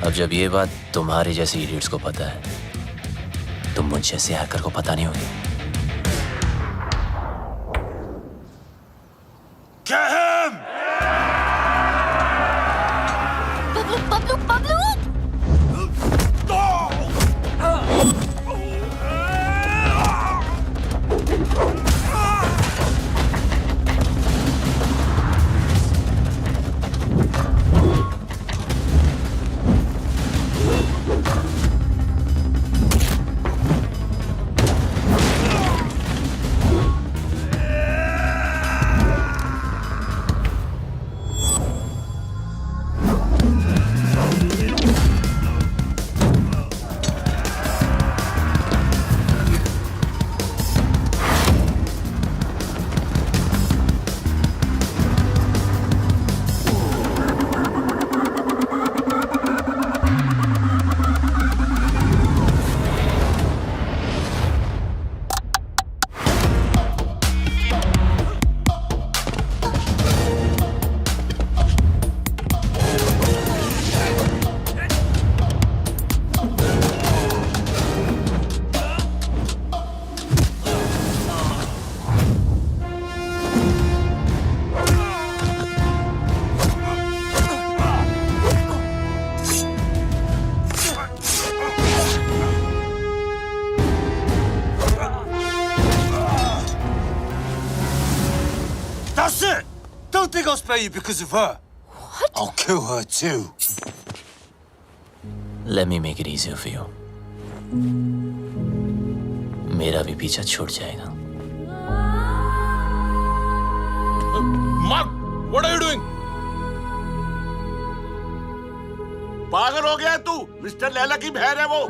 अब जब ये बात तुम्हारे जैसे इडियट्स को पता है, तुम मुझ जैसे हैकर को पता नहीं होगी. Bablu. think I'll spare you because of her? What? I'll kill her too. Let me make it easier for you. मेरा भी पीछा छूट जाएगा. Mark, what are you doing? पागल हो गया तू? मिस्टर लैला की बहन है वो.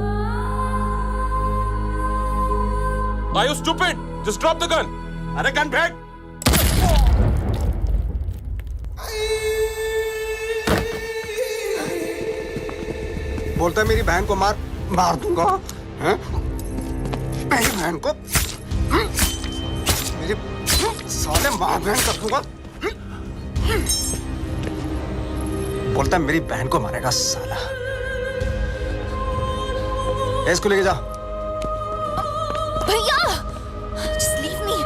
Are you stupid? Just drop the gun. अरे गन फेंक. बोलता है मेरी बहन को मार दूंगा. हैं? मेरी बहन को मेरी साले मार बहन कर दूंगा. बोलता है मेरी बहन को मारेगा साला. इसको लेके जा. भैया, just leave me.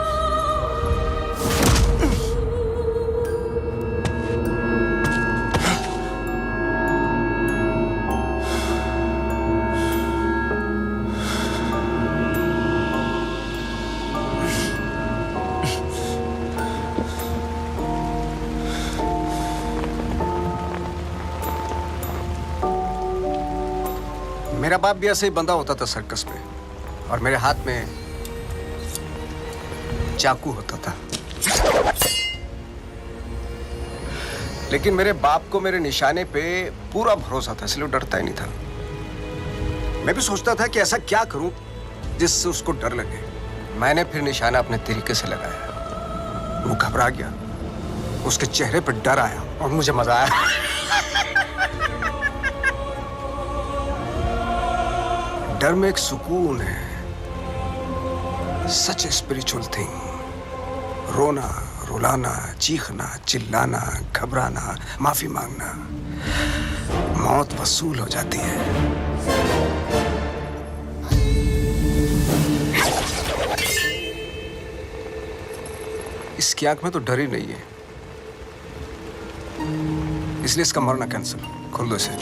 मेरा बाप भी ऐसे ही बंधा होता था सर्कस में, और मेरे हाथ में चाकू होता था. लेकिन मेरे बाप को मेरे निशाने पे पूरा भरोसा था, इसलिए डरता ही नहीं था. मैं भी सोचता था कि ऐसा क्या करूं जिससे उसको डर लगे. मैंने फिर निशाना अपने तरीके से लगाया. वो घबरा गया, उसके चेहरे पर डर आया और मुझे मजा आया. डर में एक सुकून है. सच ए स्पिरिचुअल थिंग. रोना, रुलाना, चीखना, चिल्लाना, घबराना, माफी मांगना, मौत वसूल हो जाती है. इसकी आंख में तो डर ही नहीं है, इसलिए इसका मरना कैंसिल. खोल दो इसे.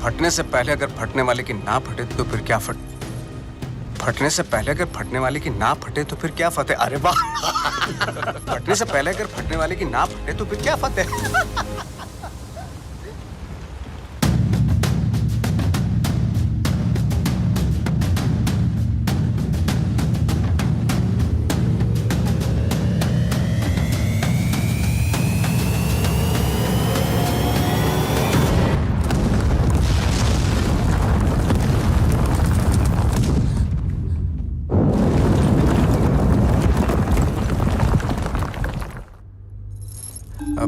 फटने से पहले अगर फटने वाले की ना फटे तो फिर क्या फटने से पहले अगर फटने वाले की ना फटे तो फिर क्या फतेह. अरे वाह. फटने से पहले अगर फटने वाले की ना फटे तो फिर क्या फतेह.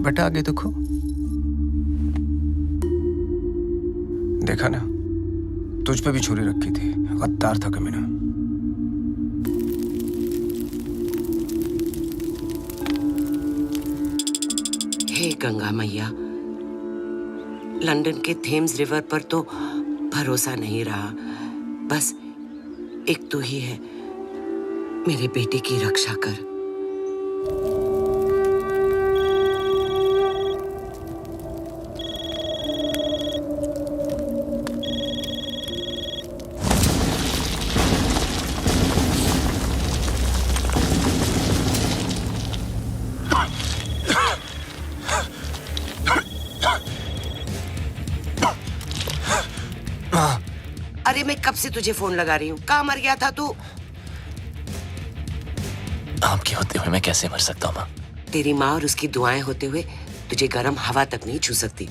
बेटा आगे देखो. देखा ना, तुझ पे भी छुरी रखी थी. गद्दार था कमीना. हे गंगा मैया, लंदन के थेम्स रिवर पर तो भरोसा नहीं रहा. बस एक तू ही है. मेरे बेटे की रक्षा कर. अरे मैं कब से तुझे फोन लगा रही हूँ. कहाँ मर गया था तू? आपके होते हुए मैं कैसे मर सकता हूँ माँ? तेरी माँ और उसकी दुआएं होते हुए तुझे गर्म हवा तक नहीं छू सकती.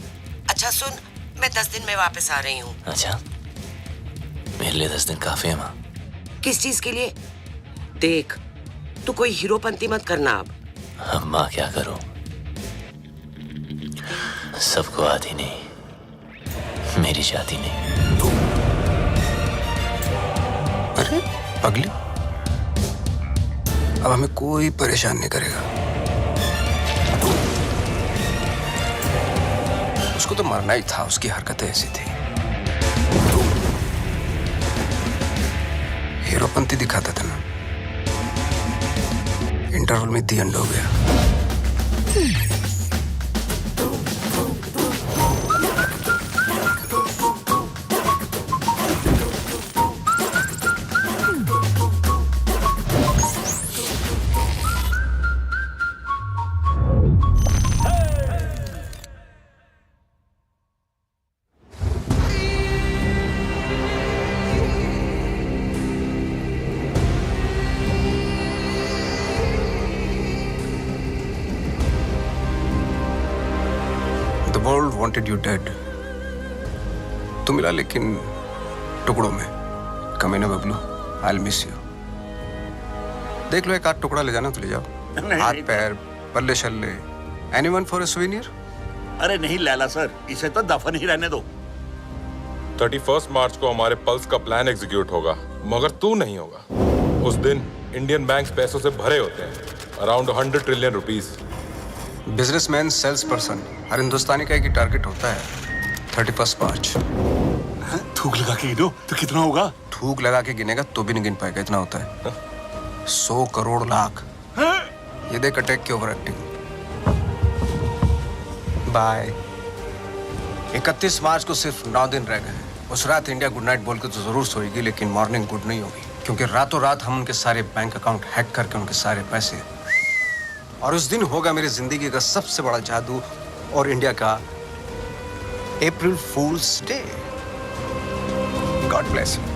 अच्छा सुन, मैं 10 दिन में वापस आ रही हूँ. अच्छा, मेरे लिए 10 दिन काफी है माँ. किस चीज के लिए? देख, तू कोई हीरोपंती मत करना अब. अब माँ क्या करूँ? सबको आती नहीं, मेरी जाती नहीं. अरे पगली, अब हमें कोई परेशान नहीं करेगा. उसको तो मरना ही था, उसकी हरकतें ऐसी थी. हीरोपंती दिखाता था ना. इंटरवल में दी एंड हो गया। The world wanted you dead. तू मिला लेकिन टुकड़ों में। कमीना बबलू, I'll miss you. देख लो एक आध टुकड़ा ले जाना तो ले जाओ। हाथ पैर, पल्ले शल्ले, anyone for a souvenir? अरे नहीं लैला सर, इसे तो दफन ही रहने दो। 31 मार्च को हमारे पल्स का प्लान एग्जीक्यूट होगा, मगर तू नहीं होगा। उस दिन इंडियन बैंक पैसों से भरे होते हैं, around 100 trillion rupees. Businessman, sales person, हर हिंदुस्तानी का एक ही टारगेट होता है। 31 मार्च। थूक लगा के गिनो तो कितना होगा? थूक लगा के गिनेगा तो भी नहीं गिन पाएगा, इतना होता है। 100 करोड़ लाख। ये देख अटैक की ओवर एक्टिंग। बाय। 31 मार्च को सिर्फ 9 दिन रह गए। उस रात इंडिया गुड नाइट बोल के तो जरूर सोएगी, लेकिन मॉर्निंग गुड नहीं होगी, क्योंकि रातों रात हम उनके सारे बैंक अकाउंट हैक करके उनके सारे पैसे, और उस दिन होगा मेरी जिंदगी का सबसे बड़ा जादू और इंडिया का अप्रैल फूल्स डे। God bless you.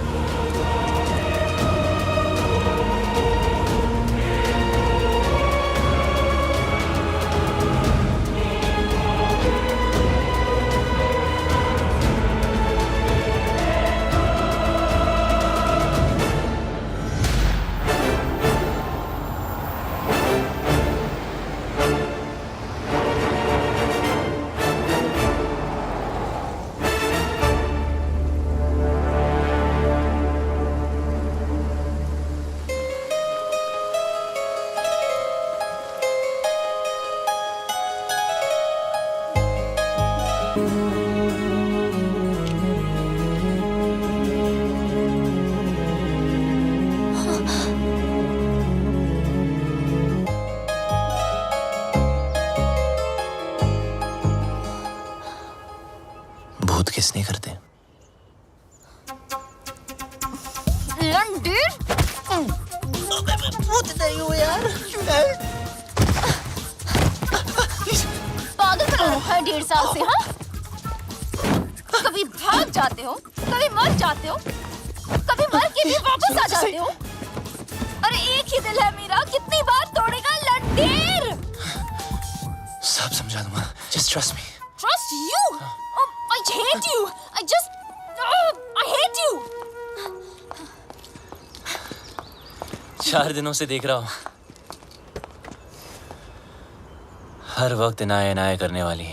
भूत किस नहीं करते? भूत नहीं हूँ यार। पागल बना रखा है 1.5 साल से। हाँ, कभी भाग जाते हो, कभी मर जाते हो, कभी मर के भी वापस आ जाते हो। अरे एक ही दिल है मेरा, कितनी बार तोड़ेगा लंडेर? सब समझा दूंगा, just trust me. Trust you? I hate you. I hate you. 4 दिनों से देख रहा हूं, हर वक्त इनाया इनाया करने वाली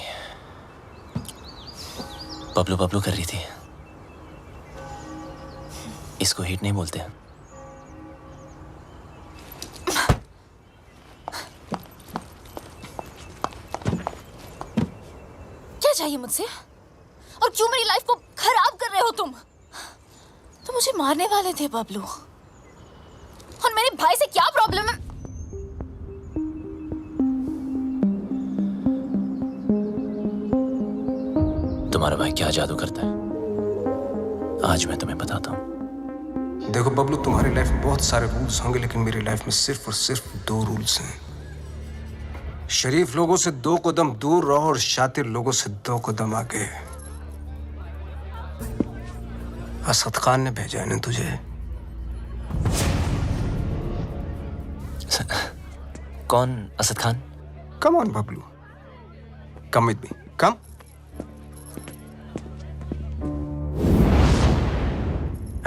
बबलू बबलू कर रही थी। इसको हिट नहीं बोलते। क्या चाहिए मुझसे? और क्यों मेरी लाइफ को खराब कर रहे हो तुम? तो मुझे मारने वाले थे बबलू, और मेरे भाई से क्या प्रॉब्लम है? तुम्हारा भाई क्या जादू करता है, आज मैं तुम्हें बताता हूं। देखो बबलू, तुम्हारी लाइफ में बहुत सारे रूल्स होंगे, लेकिन मेरी लाइफ में सिर्फ और सिर्फ 2 रूल्स हैं। शरीफ लोगों से 2 कदम दूर रहो और शातिर लोगों से 2 कदम आगे। असद खान ने भेजा है ना तुझे? कौन Asad Khan? Come on Bablu, come with me, come.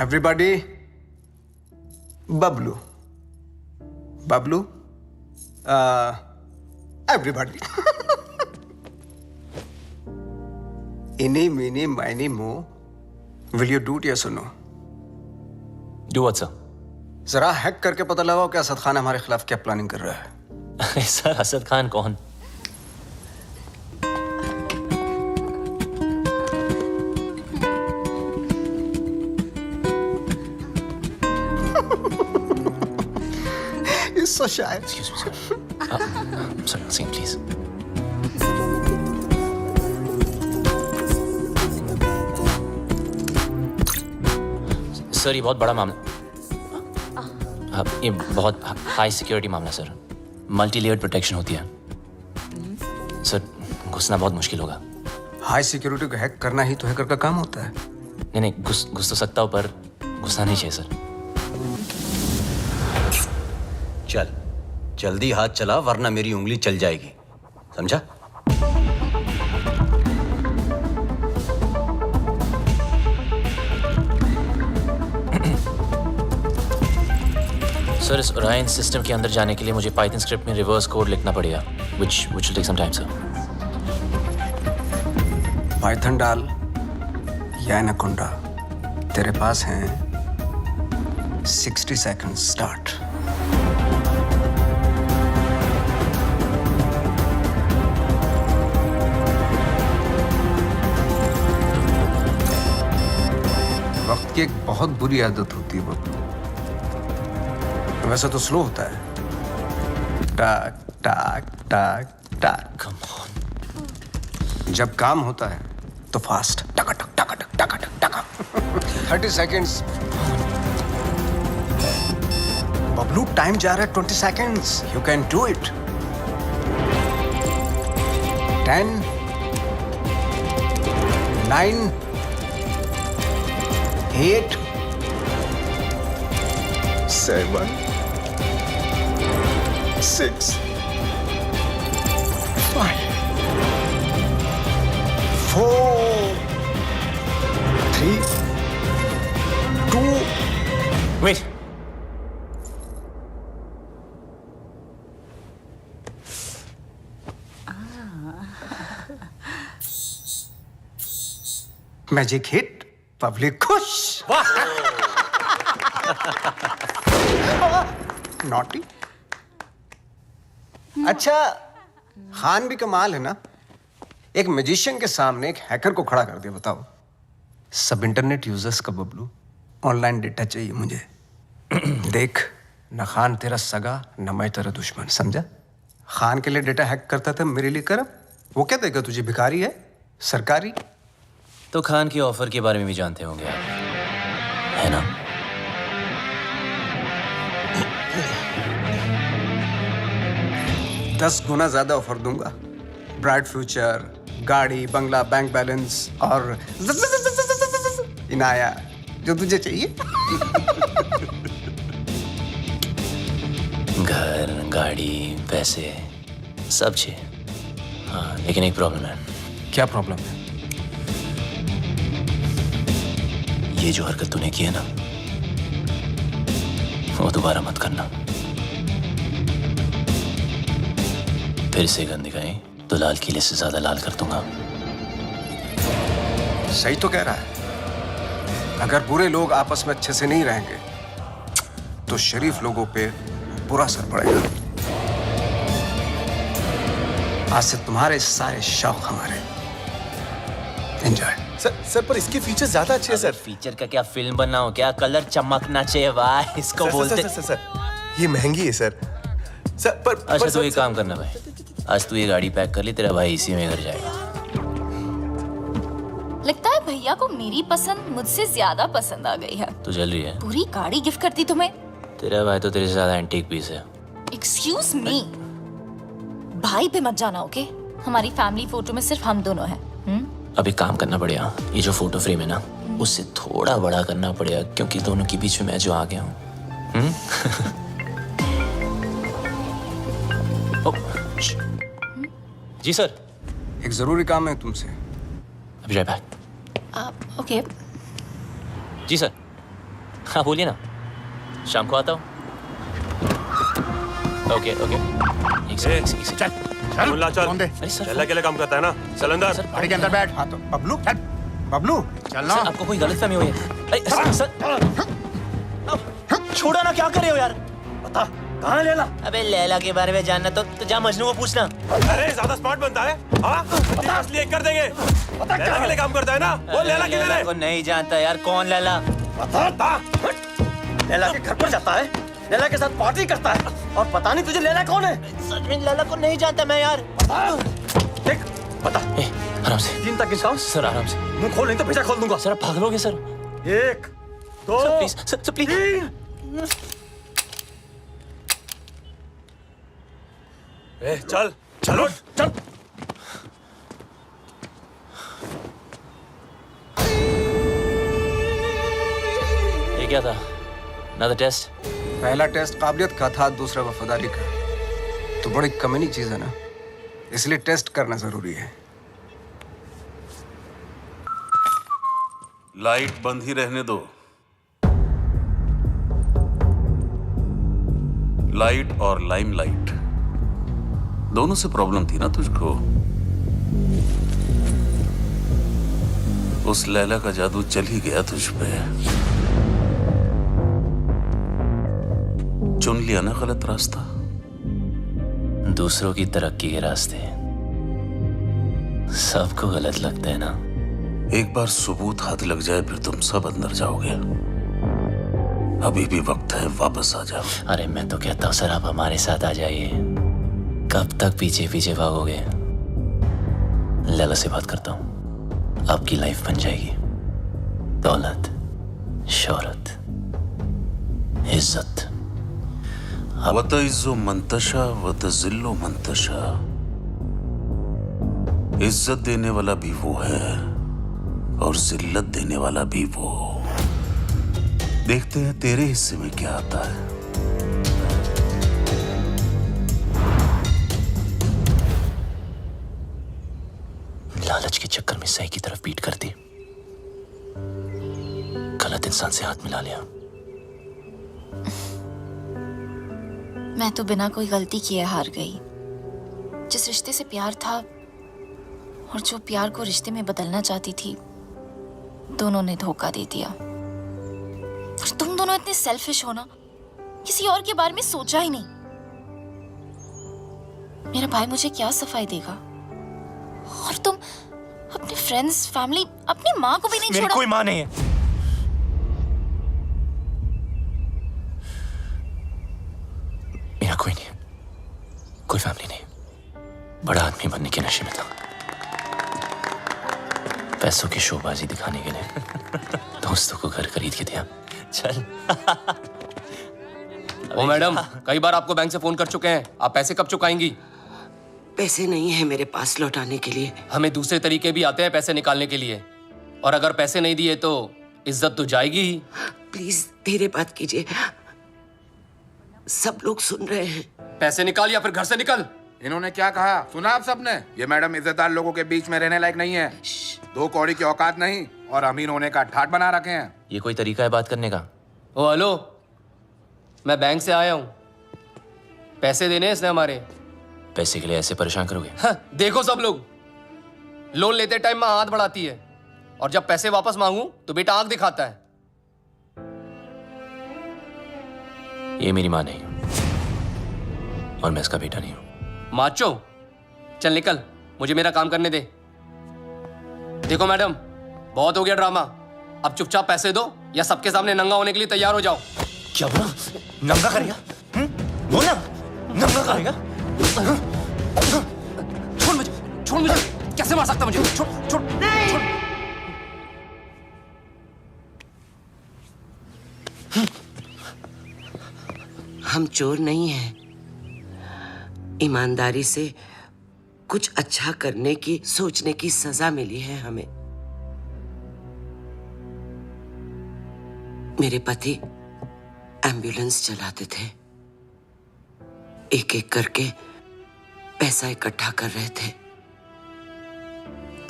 Everybody, Bablu, Bablu, everybody. इनी मीनी माइनी मो, will you do it yes और नो? Do what sir? जरा हैक करके पता लगाओ कि असद खान हमारे खिलाफ क्या प्लानिंग कर रहा है। अरे सर, असद खान कौन? so shy. Excuse me, sir. Sorry, one second, please. Sir ये बहुत बड़ा मामला, ये बहुत हाई सिक्योरिटी मामला सर, मल्टी लेयर्ड प्रोटेक्शन होती है सर, घुसना बहुत मुश्किल होगा। हाई सिक्योरिटी को हैक करना ही तो हैकर का काम होता है। नहीं नहीं, घुस तो सकता हूँ पर घुसना नहीं चाहिए सर। चल जल्दी हाथ चला वरना मेरी उंगली चल जाएगी, समझा? सर इस ओरायन सिस्टम के अंदर जाने के लिए मुझे पाइथन स्क्रिप्ट में रिवर्स कोड लिखना पड़ेगा, which will take some time, sir. Python डाल या एनाकोंडा, तेरे पास हैं 60 सेकंड्स स्टार्ट। वक्त की एक बहुत बुरी आदत होती है बब्लू, वैसे तो स्लो होता है, टाक टाक टाक टाक। Come on. जब काम होता है तो फास्ट, टका टक टका टक टका टक टका। 30 सेकंड्स। बबलू टाइम जा रहा है 20 seconds, you can do it. 10 9 8 7 6 5 4 3 2 Wait. Magic hit, public खुश। नॉटी। अच्छा, खान भी कमाल है ना, एक मैजिशियन के सामने एक हैकर को खड़ा कर दिया। बताओ, सब इंटरनेट यूजर्स का बबलू, ऑनलाइन डेटा चाहिए मुझे। देख, न खान तेरा सगा न मैं तेरा दुश्मन, समझा? खान के लिए डेटा हैक करता था, मेरे लिए कर। वो क्या देगा तुझे, भिखारी है सरकारी? तो खान की ऑफर के बारे में भी जानते होंगे आप, है ना? दस गुना ज्यादा ऑफर दूंगा, ब्राइट फ्यूचर, गाड़ी, बंगला, बैंक बैलेंस और इनाया, जो तुझे चाहिए। घर, गाड़ी, पैसे सब चाहिए। हाँ, लेकिन एक प्रॉब्लम है। क्या प्रॉब्लम है? ये जो हरकत तूने की है ना, वो दोबारा मत करना। फिर से गंद दिखाई तो लाल किले से ज्यादा लाल कर दूंगा। सही तो कह रहा है। अगर बुरे लोग आपस में अच्छे से नहीं रहेंगे तो शरीफ लोगों पे बुरा असर पड़ेगा। आज से तुम्हारे सारे शौक हमारे। एंजॉय। सर पर इसके फीचर्स ज्यादा अच्छे हैं सर। फीचर का क्या, फिल्म बना हो क्या? कलर चमकना चाहिए वाह, इसको बोलते। सर ये महंगी है सर। सर पर अच्छा तो ये काम करना भाई, आज तू ये गाड़ी पैक कर ली, तेरा भाई इसी में घर जाएगा। लगता है भैया को मेरी पसंद मुझसे ज्यादा पसंद आ गई है। तू जल रही है? पूरी गाड़ी गिफ्ट करती तुम्हें। तेरा भाई तो तेरे से ज्यादा एंटीक पीस है। एक्सक्यूज मी, भाई पे मत जाना, ओके? हमारी फैमिली फोटो में सिर्फ हम दोनों हैं। अभी काम करना पड़ेगा, ये जो फोटो फ्रेम है ना, उससे थोड़ा बड़ा करना पड़ेगा, क्योंकि दोनों के बीच में मैं जो आ गया हूँ। जी सर। एक जरूरी काम है तुमसे। अभी राइट बैक। ओके। जी सर। हाँ बोलिए ना, शाम को आता हूँ। Okay okay. चल चल अकेले काम करता है ना, चल अंदर। गाड़ी के अंदर बैठ। हाँ तो बबलू चल, बबलू चल ना। आपको कोई गलतफहमी हुई है? सर छोड़ो ना, क्या कर रहे हो यार? बता कहाँ है लैला? अबे लैला के बारे में जानना तो जा मजनू को पूछना। अरे ज्यादा स्मार्ट बनता है, हाँ? असली कर देंगे। लैला के लिए काम करता है ना, वो लैला के लिए। को नहीं जानता यार, कौन लैला? बता। लैला के घर पर जाता है, लैला के साथ पार्टी करता है। और पता नहीं तुझे लैला कौन है? सच में लैला को नहीं जानता मैं यार। देख बता। आराम से। 3 तक गिनता हूं। सर आराम से। मुंह खोल नहीं तो भेजा खोल दूंगा। सर आप पागलोगे sir. 1 2 sir please sir please. 3। चल चलो चल। ये क्या था? Another test? पहला टेस्ट काबिलियत का था, दूसरा वफादारी का। तो बड़ी कमीनी चीज है ना, इसलिए टेस्ट करना जरूरी है। लाइट बंद ही रहने दो। लाइट और लाइमलाइट दोनों से प्रॉब्लम थी ना तुझको। उस लैला का जादू चल ही गया तुझ पे। चुन लिया ना गलत रास्ता। दूसरों की तरक्की के रास्ते सबको गलत लगते हैं ना। एक बार सबूत हाथ लग जाए फिर तुम सब अंदर जाओगे। अभी भी वक्त है, वापस आ जाओ। अरे मैं तो कहता हूँ सर आप हमारे साथ आ जाइए। कब तक पीछे पीछे भागोगे? लैला से बात करता हूँ, आपकी लाइफ बन जाएगी। दौलत, शोहरत, इज्जत। वतइज़्ज़ु मंतशा वतज़िल्लु मंतशा। इज्जत देने वाला भी वो है और जिल्लत देने वाला भी वो। देखते हैं तेरे हिस्से में क्या आता है। लालच के चक्कर में सही की तरफ पीट कर दी, गलत इंसान से हाथ मिला लिया। मैं तो बिना कोई गलती किए हार गई। जिस रिश्ते से प्यार था और जो प्यार को रिश्ते में बदलना चाहती थी, दोनों ने धोखा दे दिया। और तुम दोनों इतने सेल्फिश हो ना, किसी और के बारे में सोचा ही नहीं। मेरा भाई मुझे क्या सफाई देगा, और तुम अपने फ्रेंड्स, फैमिली, अपनी माँ को भी नहीं छोड़ा। मेरी कोई माँ नहीं है। मेरा कोई नहीं, कोई फैमिली नहीं। बड़ा आदमी बनने के नशे में था, पैसों की शोबाजी दिखाने के लिए दोस्तों को घर खरीद के दिया। चल। ओ मैडम, कई बार आपको बैंक से फोन कर चुके हैं, आप पैसे कब चुकाएंगी? पैसे नहीं है मेरे पास लौटाने के लिए। हमें दूसरे तरीके भी आते हैं पैसे निकालने के लिए, और अगर पैसे नहीं दिए तो इज्जत तो जाएगी ही। प्लीज धीरे बात कीजिए, सब लोग सुन रहे हैं। पैसे निकाल या फिर घर से निकल। इन्होंने क्या कहा सुना आप सबने? ये मैडम इज्जतदार लोगों के बीच में रहने लायक नहीं है। 2 कौड़ी की औकात नहीं और अमीर होने का ठाट बना रखे हैं। ये कोई तरीका है बात करने का? ओ हेलो, मैं बैंक से आया हूँ, पैसे देने इसने हमारे। पैसे के लिए ऐसे परेशान करोगे? हाँ, देखो सब लोग लोन लेते टाइम माँ हाथ बढ़ाती है, और जब पैसे वापस मांगू तो बेटा आंख दिखाता है। ये मेरी माँ नहीं और मैं इसका बेटा नहीं हूं। माचो, चल निकल, मुझे मेरा काम करने दे। देखो मैडम, बहुत हो गया ड्रामा, अब चुपचाप पैसे दो या सबके सामने नंगा होने के लिए तैयार हो जाओ। क्या बोला? नंगा करेगा? बोला नंगा करेगा? छोड़ मुझे, छोड़ मुझे, कैसे मार सकता मुझे? छोड़ छोड़ छोड़। हम चोर नहीं हैं। ईमानदारी से कुछ अच्छा करने की, सोचने की सजा मिली है हमें। मेरे पति एम्बुलेंस चलाते थे, एक एक करके पैसा इकट्ठा कर रहे थे।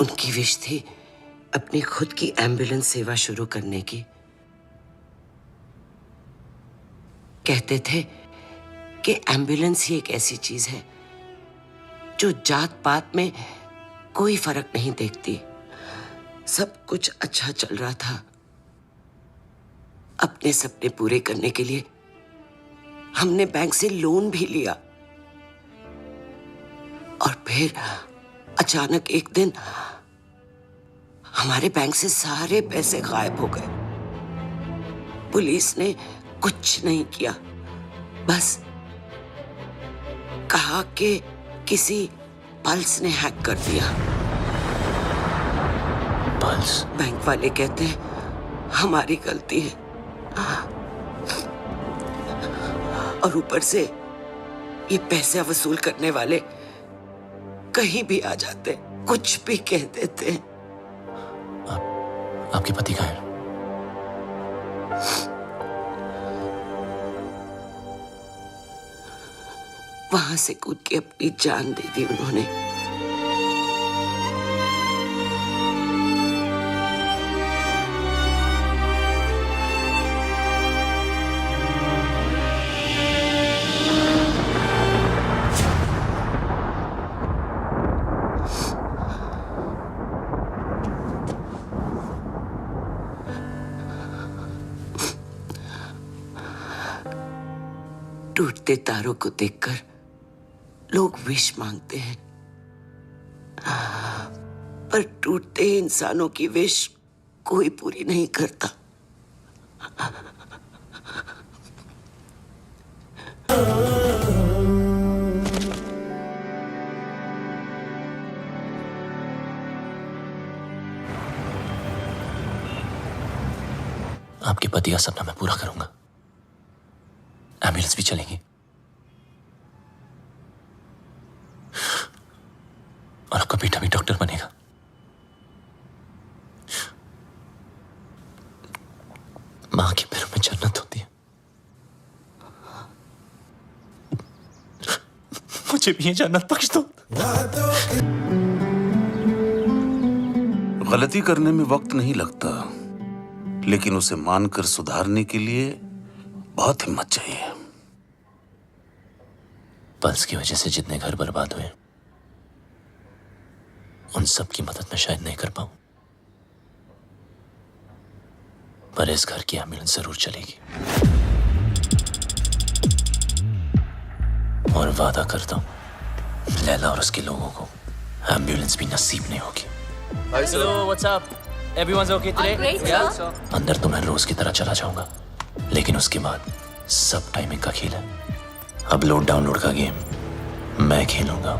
उनकी विश थी अपनी खुद की एम्बुलेंस सेवा शुरू करने की। कहते थे कि एम्बुलेंस ही एक ऐसी चीज है जो जात पात में कोई फर्क नहीं देखती। सब कुछ अच्छा चल रहा था। अपने सपने पूरे करने के लिए हमने बैंक से लोन भी लिया, और फिर अचानक एक दिन हमारे बैंक से सारे पैसे गायब हो गए। पुलिस ने कुछ नहीं किया, बस कहा कि किसी पल्स ने हैक कर दिया। पल्स? बैंक वाले कहते हैं हमारी गलती है, और ऊपर से ये पैसे वसूल करने वाले कहीं भी आ जाते, कुछ भी कह देते हैं। आपके पति कहाँ हैं? वहां से कूद के अपनी जान दे दी उन्होंने। टूटते तारों को देखकर लोग विश मांगते हैं, पर टूटते इंसानों की विश कोई पूरी नहीं करता। आपके पति का सपना मैं पूरा करूंगा। एम्बुलेंस भी चलेगी और आपका बेटा भी डॉक्टर बनेगा। मां के पैरों में जन्नत होती है। मुझे भी ये जन्नत बख्श दो। गलती करने में वक्त नहीं लगता, लेकिन उसे मानकर सुधारने के लिए बहुत हिम्मत चाहिए। पल्स की वजह से जितने घर बर्बाद हुए, उन सब की मदद मैं शायद नहीं कर पाऊं, पर इस घर की एम्बुलेंस जरूर चलेगी। और वादा करता हूं, लैला और उसके लोगों को एम्बुलेंस भी नसीब नहीं होगी। Hello, what's up? Everyone's okay today? Great, Yeah. sir. अंदर तो मैं रोज की तरह चला जाऊंगा, लेकिन उसके बाद सब टाइमिंग का खेल है। अपलोड डाउनलोड का गेम मैं खेलूंगा।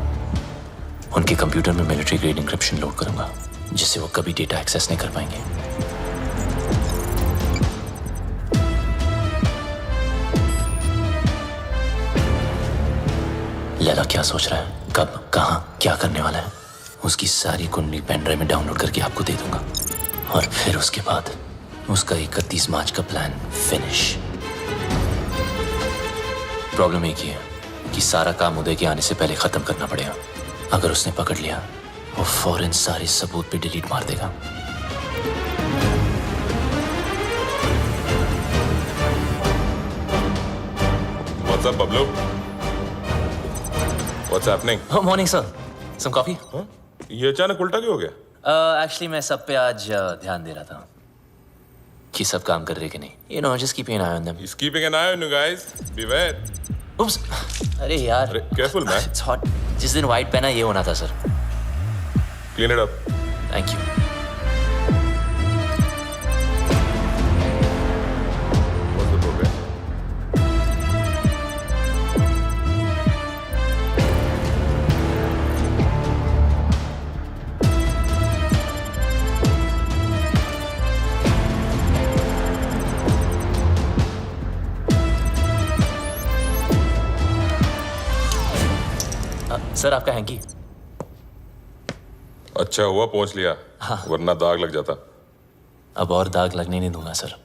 उनके कंप्यूटर में मिलिट्री ग्रेड इंक्रिप्शन लोड करूंगा, जिससे वो कभी डेटा एक्सेस नहीं कर पाएंगे। लैला क्या सोच रहा है, कब, कहां, क्या करने वाला है, उसकी सारी कुंडली पेन ड्राइव में डाउनलोड करके आपको दे दूंगा। और फिर उसके बाद उसका 31 मार्च का प्लान फिनिश। प्रॉब्लम एक ही है कि सारा काम उदय के आने से पहले खत्म करना पड़ेगा। अगर उसने पकड़ लिया, वो फौरन सारे सबूत पे डिलीट मार देगा। What's up, Bablu? What's happening? Oh, morning, sir. Some coffee? ये अचानक उल्टा क्यों हो गया? Actually, मैं सब पे आज ध्यान दे रहा था कि सब काम कर रहे कि नहीं। You know, just keeping an eye on them. He's keeping an eye on you guys. Beware. Oops. अरे यार। अरे careful man. It's hot. जिस दिन white पहना ये होना था sir. Clean it up. Thank you. What's the program? Sir आपका हैंकी। अच्छा हुआ पहुंच लिया, वरना दाग लग जाता। अब और दाग लगने नहीं दूंगा sir.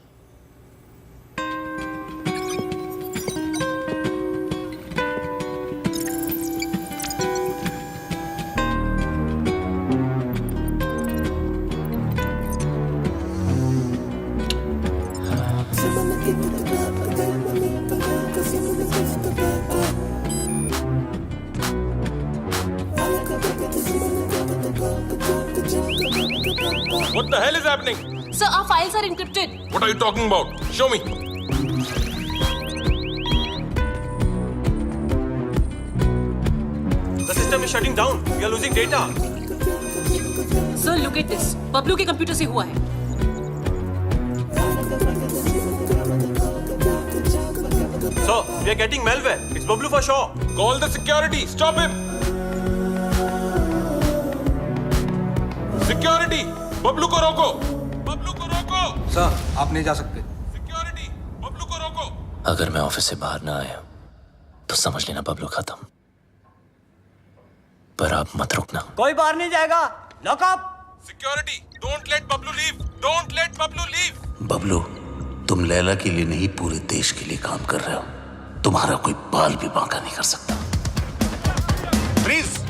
What the hell is happening? Sir, our files are encrypted. What are you talking about? Show me. The system is shutting down. We are losing data. Sir, look at this. Bablu के computer से हुआ है। Sir, we are getting malware. It's Bablu for sure. Call the security. Stop him. Security. Bablu को रोको. बबलू को रोको. Sir, आप नहीं जा सकते. Security. बबलू को रोको. अगर मैं ऑफिस से बाहर ना आया तो समझ लेना बबलू खत्म. पर आप मत रुकना. कोई बाहर नहीं जाएगा. Lock up. Security. Don't let Bablu leave. Don't let Bablu leave. Bablu, तुम लैला के लिए नहीं पूरे देश के लिए काम कर रहे हो. तुम्हारा कोई बाल भी बांका नहीं कर सकता. प्लीज.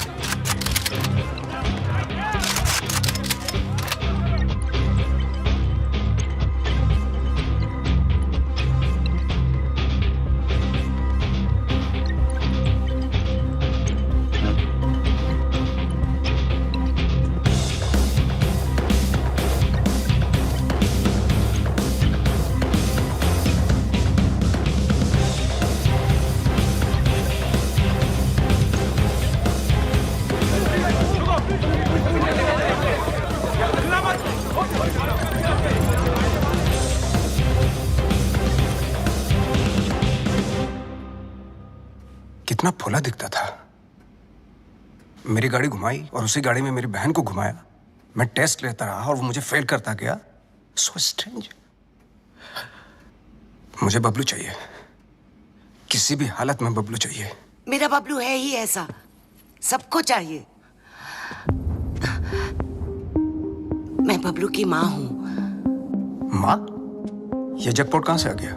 कितना फुला दिखता था. मेरी गाड़ी घुमाई और उसी गाड़ी में मेरी बहन को घुमाया. मैं टेस्ट लेता रहा और वो मुझे फेल करता गया. So strange. मुझे बबलू चाहिए. किसी भी हालत में बबलू चाहिए. मेरा बबलू है ही ऐसा. सबको चाहिए. मैं बबलू की माँ हूँ. माँ? ये जैकपॉट कहाँ से आ गया?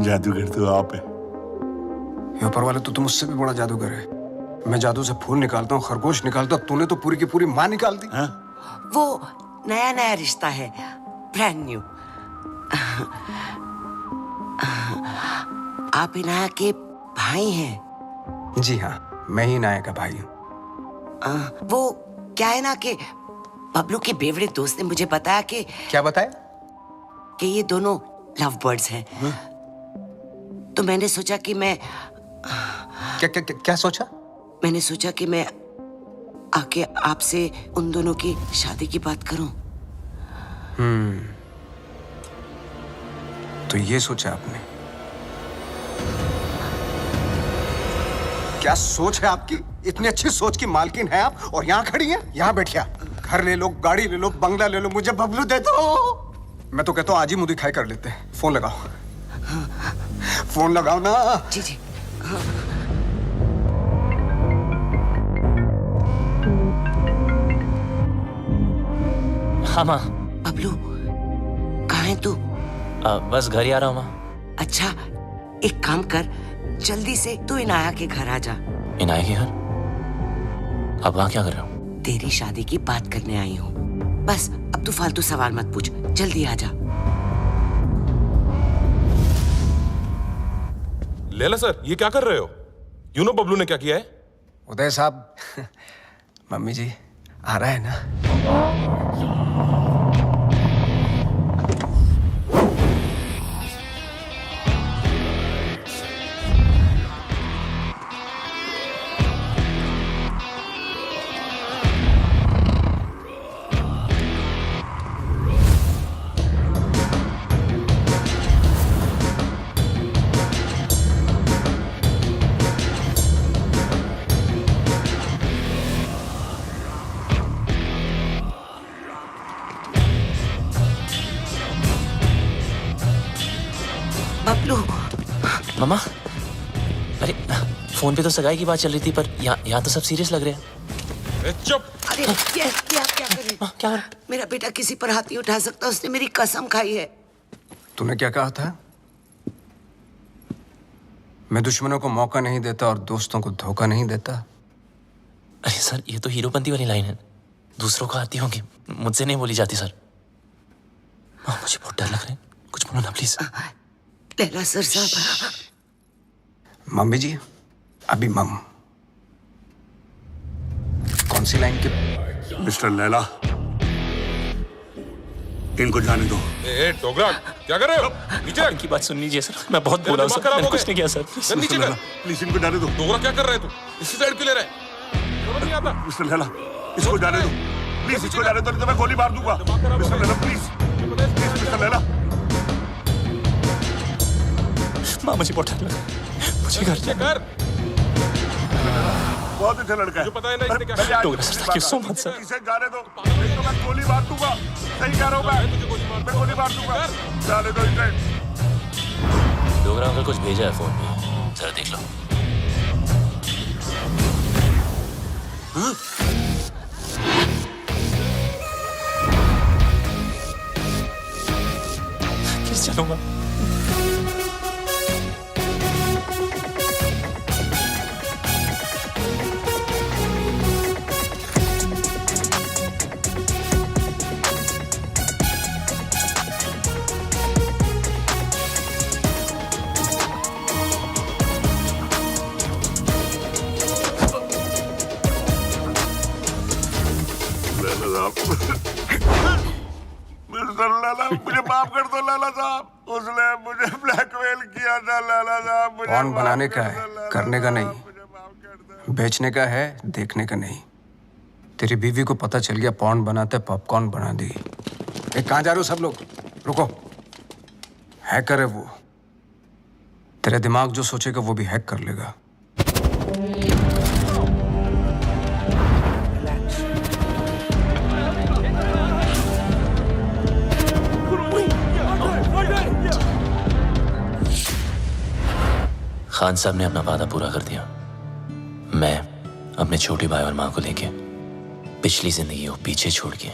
जादूगर तो आप है. ऊपर वाले तो तुम मुझसे भी बड़ा जादूगर है. मैं जादू से फूल निकालता हूँ, खरगोश निकालता हूँ. तूने तो पूरी की पूरी माँ निकाल दी. वो नया नया रिश्ता है. Brand new. आप इनाया के भाई हैं? जी हाँ, मैं ही इनाया का भाई हूँ. वो क्या है ना कि बबलू के बेवड़े दोस्त ने मुझे बताया कि. क्या बताया? कि ये दोनों लव बर्ड्स हैं. तो मैंने सोचा कि मैं क्या सोचा? मैंने सोचा कि मैं आके आपसे उन दोनों की शादी की बात करूं. तो ये सोचा आपने? क्या सोच है आपकी? इतनी अच्छी सोच की मालकिन है आप और यहाँ खड़ी हैं? यहाँ बैठिया. घर ले लो, गाड़ी ले लो, बंगला ले लो, मुझे बबलू दे दो. मैं तो कहता हूँ आज ही मुंह दिखाई कर लेते हैं. फोन लगाओ. फोन लगाओ ना. जी जी. हाँ माँ. बबलू कहाँ है तू? बस घर ही आ रहा हूँ माँ. अच्छा, एक काम कर, जल्दी से तू इनाया के घर आ जा. इनाया के घर? अब वहाँ क्या कर रहे हो? तेरी शादी की बात करने आई हूँ. बस अब तू फालतू सवाल मत पूछ. जल्दी आ जा. लैला सर, ये क्या कर रहे हो? यू नो बबलू ने क्या किया है? उदय साहब, मम्मी जी आ रहा है ना? मामा, अरे फोन पे तो सगाई की बात चल रही थी, पर यहाँ तो सब सीरियस लग रहे हैं. चुप. अरे ये आप क्या कर रहे हैं? क्या? मेरा बेटा किसी पर हाथ नहीं उठा सकता. उसने मेरी कसम खाई है. तूने क्या कहा था? मैं दुश्मनों को मौका नहीं देता और दोस्तों को धोखा नहीं देता. अरे सर, ये तो हीरोपंती वाली लाइन है. दूसरों को आती होंगी, मुझसे नहीं बोली जाती सर. मुझे बहुत डर लग रहा है. कुछ बोलो ना प्लीज. लैला सर साहब. मम्मी जी, अभी मम. कौन सी लाइन के? मिस्टर लैला, इनको जाने दो. ए डोगरा, क्या कर रहे हो? नीचे रख. इनकी बात सुन लीजिए सर. मैं बहुत बोला हूं सर. मैंने कुछ नहीं किया सर. नीचे कर. प्लीज इनको जाने दो. डोगरा क्या कर रहे है तू? इसी साइड क्यों ले रहा है? समझ नहीं आता. मिस्टर लैला, इसको जाने दो. प्लीज इसको जाने दो, नहीं तो मैं गोली मार दूंगा. Mister Laila please. Mister Laila. माँ मुझे बहुत डर लगा, मुझे घर जाना। बहुत अच्छा लड़का है। मुझे पता है ना इसने क्या किया। Thank you so much, sir. इसे जाने दो, नहीं तो मैं गोली मार दूंगा। सही कह रहा हूँ मैं गोली मार दूंगा। जाने दो इसे। डोगरा अंकल कुछ भेजा है फोन में, जरा देख लो। किस चलूंगा? मिस्टर लाला, मुझे माफ कर दो लाला साहब। उसने मुझे ब्लैकमेल किया था लाला साहब। पॉन बनाने का है, करने का नहीं। बेचने का है, देखने का नहीं। तेरी बीवी को पता चल गया पॉन बनाते पॉपकॉर्न बना दी। कहाँ जा रहे हो सब लोग? रुको। हैकर है वो। तेरा दिमाग जो सोचेगा वो भी हैक कर लेगा। खान साहब ने अपना वादा पूरा कर दिया। मैं अपने छोटे भाई और माँ को लेके पिछली जिंदगी को पीछे छोड़ के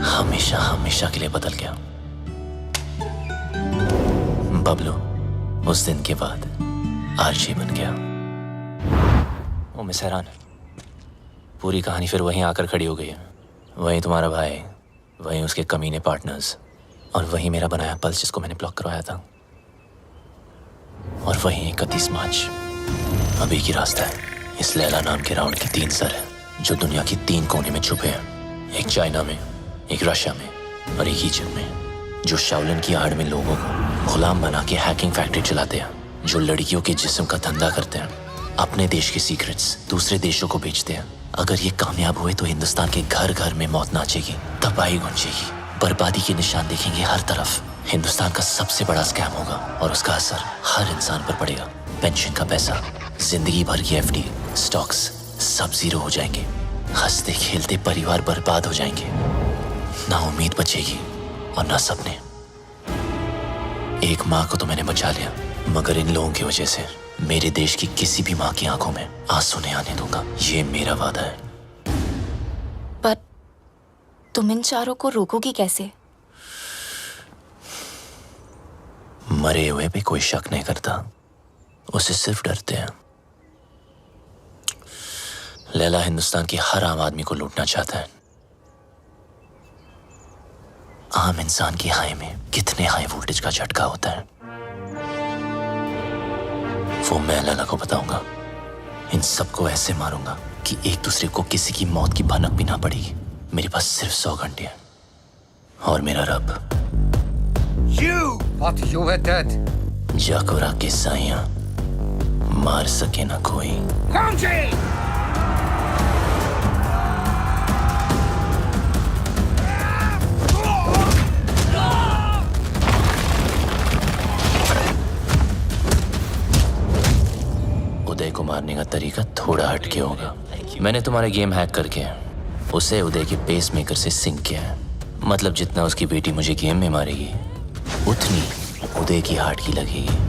हमेशा हमेशा के लिए बदल गया। बबलू उस दिन के बाद आरजे बन गया। ओ मिस हैरान, पूरी कहानी फिर वहीं आकर खड़ी हो गई है। वहीं तुम्हारा भाई, वहीं उसके कमीने पार्टनर्स, और वहीं मेरा बनाया पल्स जिसको मैंने ब्लॉक करवाया था, और वहीं 31 मार्च। अभी की रास्ता है। इस लैला नाम के राउंड के 3 सर हैं जो दुनिया की 3 कोने में छुपे हैं। एक चाइना में, एक रशिया में और एक इजिप्ट में, जो शाओलिन की आड़ में लोगों को गुलाम बना के हैकिंग फैक्ट्री चलाते हैं, जो लड़कियों के जिस्म का धंधा करते हैं, अपने देश के सीक्रेट्स दूसरे देशों को बेचते हैं। अगर ये कामयाब हुए तो हिंदुस्तान के घर घर में मौत नाचेगी, तबाही गूंजेगी, बर्बादी के निशान देखेंगे हर तरफ। हिंदुस्तान का सबसे बड़ा स्कैम होगा और उसका असर हर इंसान पर पड़ेगा। पेंशन का पैसा, जिंदगी भर की एफडी, स्टॉक्स सब जीरो हो जाएंगे। हंसते खेलते परिवार बर्बाद हो जाएंगे। ना उम्मीद बचेगी और ना सपने। एक माँ को तो मैंने बचा लिया, मगर इन लोगों की वजह से मेरे देश की किसी भी माँ की आंखों में आंसू नहीं आने दूंगा। ये मेरा वादा है। पर तुम इन चारों को रोकोगी कैसे? मरे हुए पे कोई शक नहीं करता, उसे सिर्फ डरते हैं। लैला हिंदुस्तान की हर आम आदमी को लूटना चाहता है। आम इंसान की हाई में कितने हाई वोल्टेज का झटका होता है वो मैं लैला को बताऊंगा। इन सबको ऐसे मारूंगा कि एक दूसरे को किसी की मौत की भनक भी ना पड़ेगी। मेरे पास सिर्फ 100 घंटे हैं और मेरा रब जाकोरा के साइयां मार सके ना कोई। उदय को मारने का तरीका थोड़ा हटके होगा। मैंने तुम्हारा गेम हैक करके उसे उदय के पेस मेकर से सिंक किया है। मतलब जितना उसकी बेटी मुझे गेम में मारेगी उतनी उदय की हार्ट की लगेगी।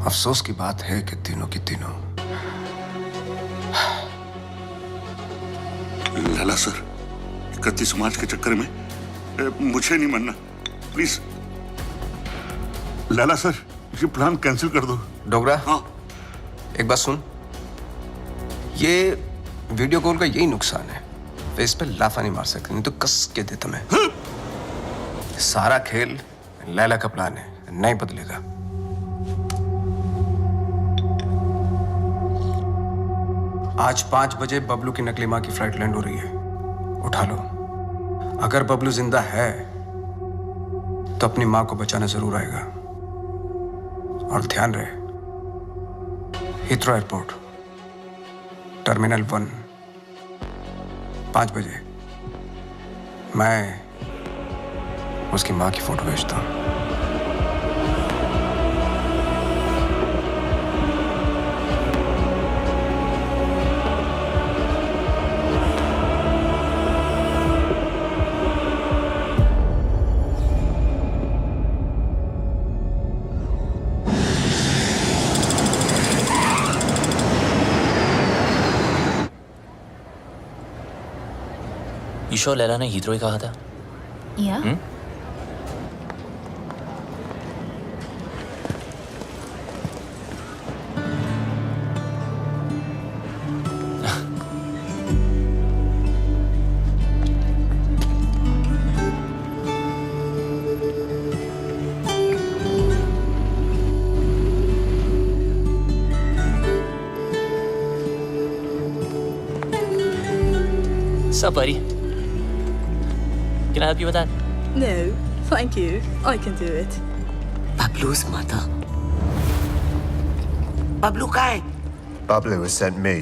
अफसोस की बात है कि तीनों की तीनों। लाला सर, 31 मार्च के चक्कर में मुझे नहीं मरना, प्लीज। लाला सर, ये प्लान कैंसिल कर दो। डोगरा, हाँ, एक बात सुन। ये वीडियो कॉल का यही नुकसान है, फेस पे लाफा नहीं मार सकते, नहीं तो कस के दे तुम्हें। सारा खेल लैला का प्लान है, नहीं बदलेगा। आज 5 बजे बबलू की नकली मां की फ्लाइट लैंड हो रही है, उठा लो। अगर बबलू जिंदा है तो अपनी मां को बचाना जरूर आएगा। और ध्यान रहे, हीथ्रो एयरपोर्ट, टर्मिनल 1, 5 बजे मैं उसकी मां की फोटो भेजता हूं। ईशो लैला ने हीथ्रो ही कहा था। या Sup, buddy? Can I help you with that? No, thank you. I can do it. Bablu's mother. Bablu कहाँ है? Bablu has sent me.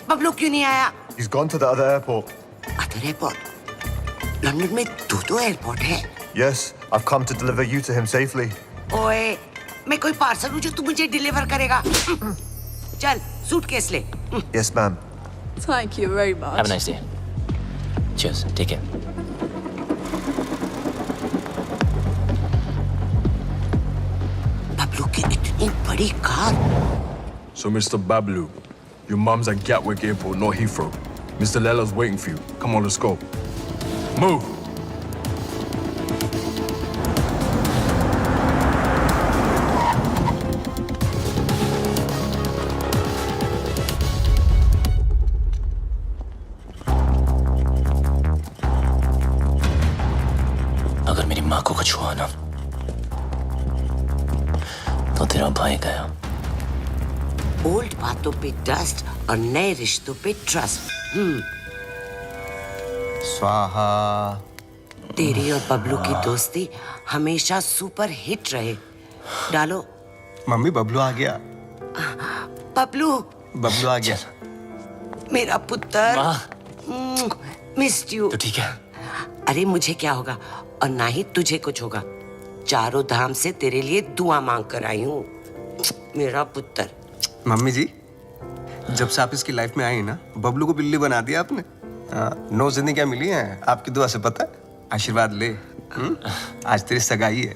Bablu क्यों नहीं आया? He's gone to the other airport. Other airport? London में 2 airport है। Yes, I've come to deliver you to him safely. ओए, मैं कोई पार्सल हूँ जो तू मुझे डिलीवर करेगा। चल, सूटकेस ले। Yes, ma'am. Thank you very much. Have a nice day. Cheers. Take care. Bablu की इतनी बड़ी car. So, Mr. Bablu, your mum's at Gatwick Airport, not Heathrow. Mr. Lella's waiting for you. Come on, let's go. Move! अगर मेरी माँ को कुछ हुआ ना तो तेरा भाई गया। ओल्ड बातों पे डस्ट और नए रिश्तों पे ट्रस्ट। स्वाहा। तेरी और बबलू की दोस्ती हमेशा सुपर हिट रहे। डालो। मम्मी, बबलू आ गया। बबलू। बबलू आ गया। मेरा पुत्र। Missed you. तो ठीक है। अरे मुझे क्या होगा और ना ही तुझे कुछ होगा। चारों धाम से तेरे लिए दुआ मांग कर आई हूँ, मेरा पुत्र। मम्मी जी, जब से आप इसकी लाइफ में आई ना, बबलू को बिल्ली बना दिया आपने। 9 जिंदगियां मिली हैं आपकी दुआ से, पता है? आशीर्वाद ले। आज तेरी सगाई है।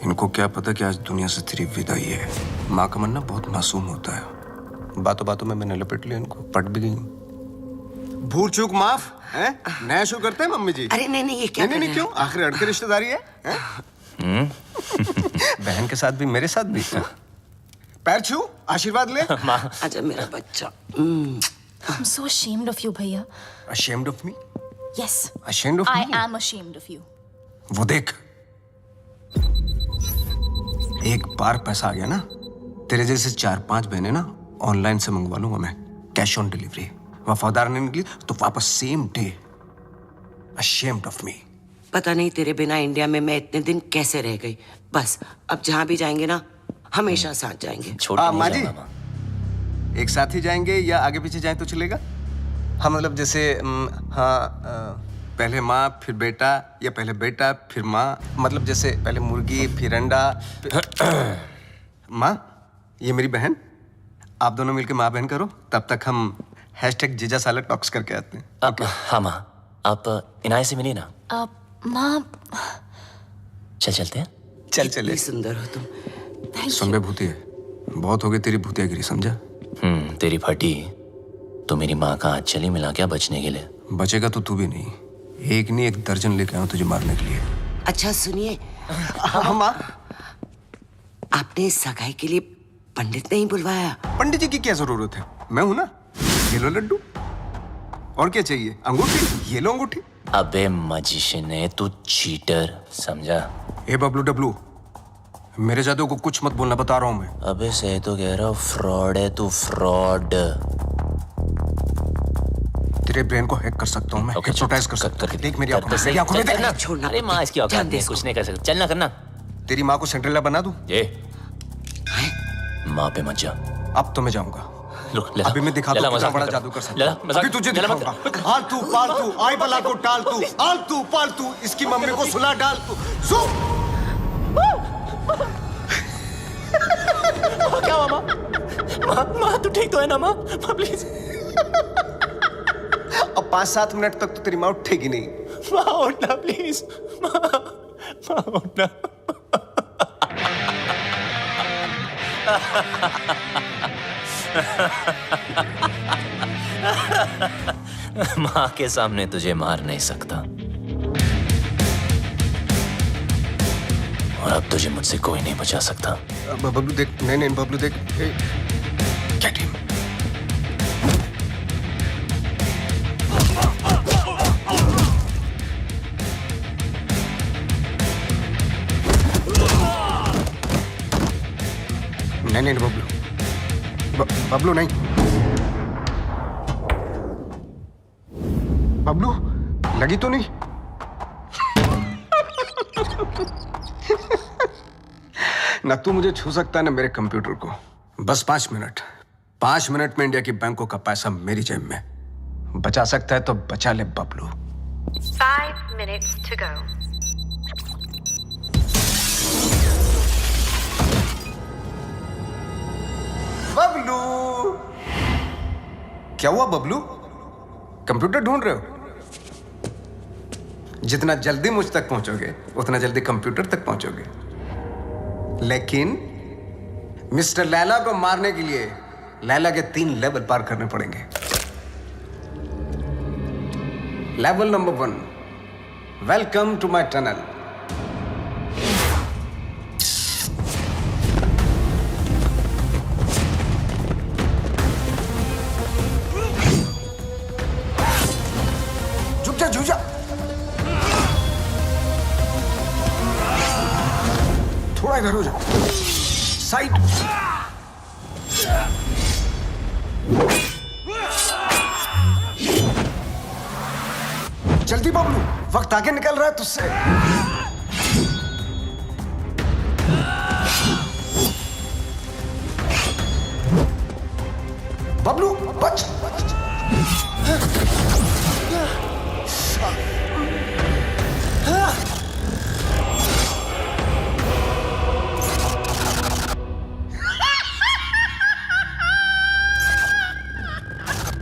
इनको क्या पता कि आज दुनिया से तेरी विदाई है। माँ का मन ना बहुत मासूम होता है। बातों बातों में मैंने लपेट लिया इनको, पट भी गई। भूल चूक माफ है? नया शुरू करते हैं मम्मी जी। अरे नहीं ये क्या? नहीं क्यों? आखिर अड़के रिश्तेदारी है? बहन के साथ भी मेरे साथ भी। पैर छू, आशीर्वाद ले। आजा मेरा बच्चा। I'm so ashamed of you, भैया। Ashamed of me? Yes. Ashamed of me? I am ashamed of you. वो देख, एक बार पैसा आ गया ना, तेरे जैसे 4-5 बहनें ना ऑनलाइन से मंगवा लूंगा मैं, कैश ऑन डिलीवरी। वफादार नहीं निकली तो वापस same day. Ashamed of me. पता नहीं तेरे बिना इंडिया में मैं इतने दिन कैसे रह गई। बस अब जहाँ भी जाएंगे ना, हमेशा साथ जाएंगे। माँ जी, एक साथ ही जाएंगे या आगे पीछे जाएं तो चलेगा? हाँ मतलब जैसे पहले माँ फिर बेटा, या पहले बेटा फिर माँ, मतलब जैसे पहले मुर्गी फिर अंडा। माँ, ये मेरी बहन, आप दोनों मिलकर माँ बहन करो, तब तक हम #जीजा साला टॉक्स करके आते हैं। हाँ माँ, आप इनाय से मिलिए ना। माँ, चलते हैं। चल चले। सुंदर हो तुम। सुन बे भूतिया, बहुत हो गई तेरी भूतियागिरी, समझा? तेरी फटी तो मेरी माँ का हाथ चली मिला क्या बचने के लिए? बचेगा तो तू भी नहीं, एक नहीं 1 दर्जन लेके आऊं तुझे मारने के लिए। अच्छा सुनिए, हाँ माँ। आपने सगाई के लिए पंडित नहीं बुलवाया? पंडित जी की क्या जरूरत है, मैं हूं ना। ये लो लड्डू, और क्या चाहिए? अंगूठी, ये लो अंगूठी। अबे मजिशियन है तू, चीटर, समझा? ए बबलू डब्लू, मेरे जादू को कुछ मत बोलना, बता रहा हूं मैं। अबे सही तो कह रहा हूँ, फ्रॉड है तू, फ्रॉड। तेरे ब्रेन को हैक कर सकता हूँ मैं, हिप्नोटाइज कर सकता हूँ। देख मेरी आंखों में, मेरी आंखों में देख। छोड़ना। अरे माँ इसकी औकात नहीं है, कुछ नहीं कर सकता। चलना करना। तेरी माँ को सिंड्रेला बना दूं? ये माँ पे मत जा। अब तो मैं जाऊंगा। अभी मैं दिखा दूं कितना बड़ा जादू कर सकता हूं। अभी तुझे दिखाऊंगा। आलतू पालतू, आई बला को टाल तू, आलतू पालतू, इसकी मम्मी को सुला डाल तू। क्या हुआ माँ? माँ तू ठीक तो है ना माँ? प्लीज। अब 5-7 मिनट तक तो तेरी माँ उठेगी नहीं। माँ उठना प्लीज, माँ उठना। माँ के सामने तुझे मार नहीं सकता, और अब तुझे मुझसे कोई नहीं बचा सकता। बबलू देख, नहीं बबलू देख, गेट हिम। नहीं बबलू, बबलू नहीं। बबलू लगी तो नहीं? ना तू मुझे छू सकता है ना मेरे कंप्यूटर को। बस 5 मिनट, 5 मिनट में इंडिया की बैंकों का पैसा मेरी जेब में। बचा सकता है तो बचा ले Bablu. 5 minutes to go. Bablu, क्या हुआ बबलू? कंप्यूटर ढूंढ रहे हो? जितना जल्दी मुझ तक पहुंचोगे उतना जल्दी कंप्यूटर तक पहुंचोगे। लेकिन मिस्टर लैला को मारने के लिए लैला के 3 लेवल पार करने पड़ेंगे। Level number 1, welcome to my tunnel. झुक जा, थोड़ा इधर हो जा, साइड। जल्दी बबलू, वक्त आगे निकल रहा है तुझसे। बबलू बच।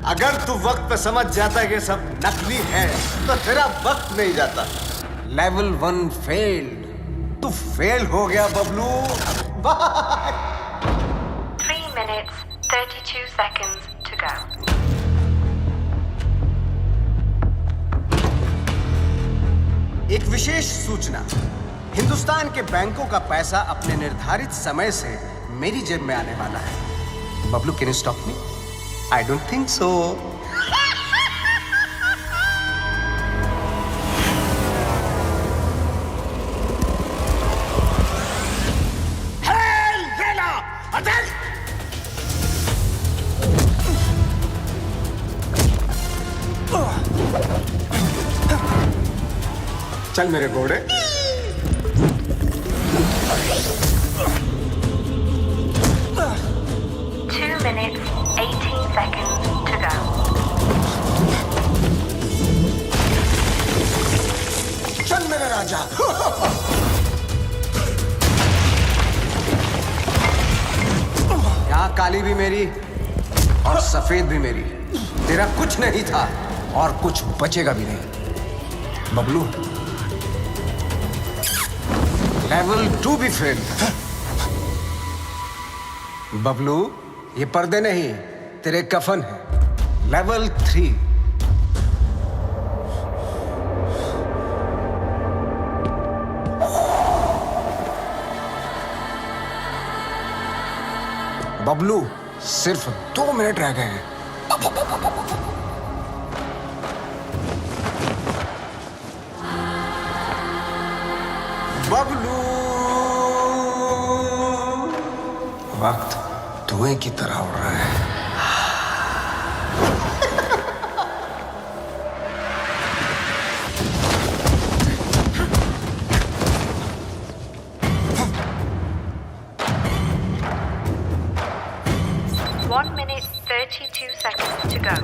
अगर तू वक्त पे समझ जाता है कि सब नकली है तो तेरा वक्त नहीं जाता। लेवल 1 फेल्ड, तू फेल हो गया Bablu. Bye. 3 minutes 32 seconds to go. एक विशेष सूचना, हिंदुस्तान के बैंकों का पैसा अपने निर्धारित समय से मेरी जेब में आने वाला है। Bablu, can you stop me? I don't think so. Hey, Lena! Attack! चल मेरे घोड़े। 2 minutes 18 seconds to go. चल मेरे राजा। यहाँ काली भी मेरी और सफेद भी मेरी। तेरा कुछ नहीं था और कुछ बचेगा भी नहीं। बबलू, लेवल 2 भी फेल। बबलू, ये पर्दे नहीं, तेरे कफन है। लेवल 3। बबलू, सिर्फ 2 मिनट रह गए हैं। बबलू, वक्त धुएं की तरह उड़ रहा है। One minute, 32 seconds to go.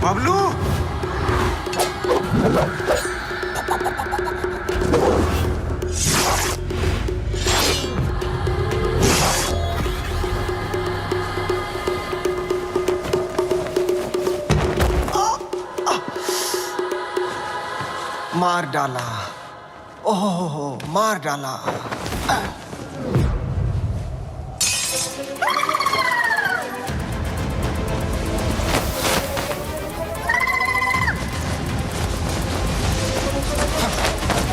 Bablu, मार डाला। ओहो, मार डाला।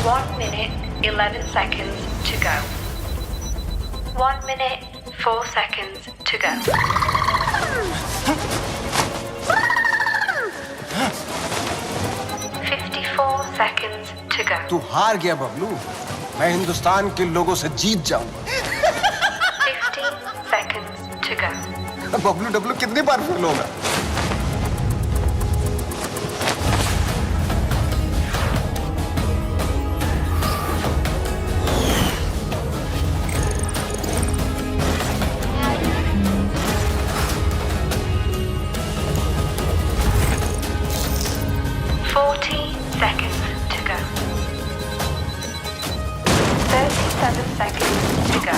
One minute, 11 seconds to go. 1 minute, 4 seconds to go. $54 to go. तू हार गया बबलू। मैं हिंदुस्तान के लोगों से जीत जाऊं। 15 seconds to go. Bablu Dablu कितनी बार फेल होगा? Seconds to go. 37 seconds to go.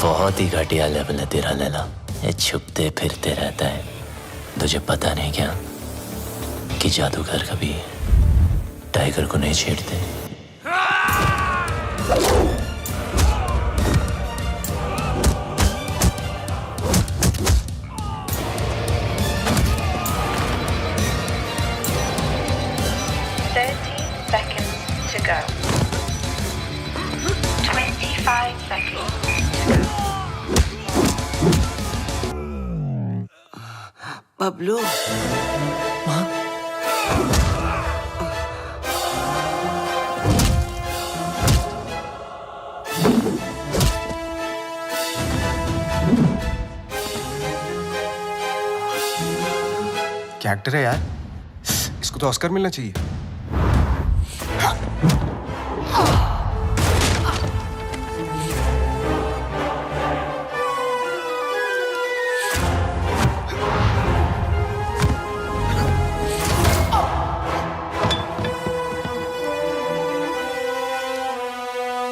बहुत ही घटिया लेवल है तेरा लैला। ये छुपते फिरते रहता है। तुझे पता नहीं क्या कि जादूगर कभी टाइगर को नहीं छेड़ते। To go. 25 seconds to go. Bablu, क्या एक्टर है यार, इसको तो ऑस्कर मिलना चाहिए।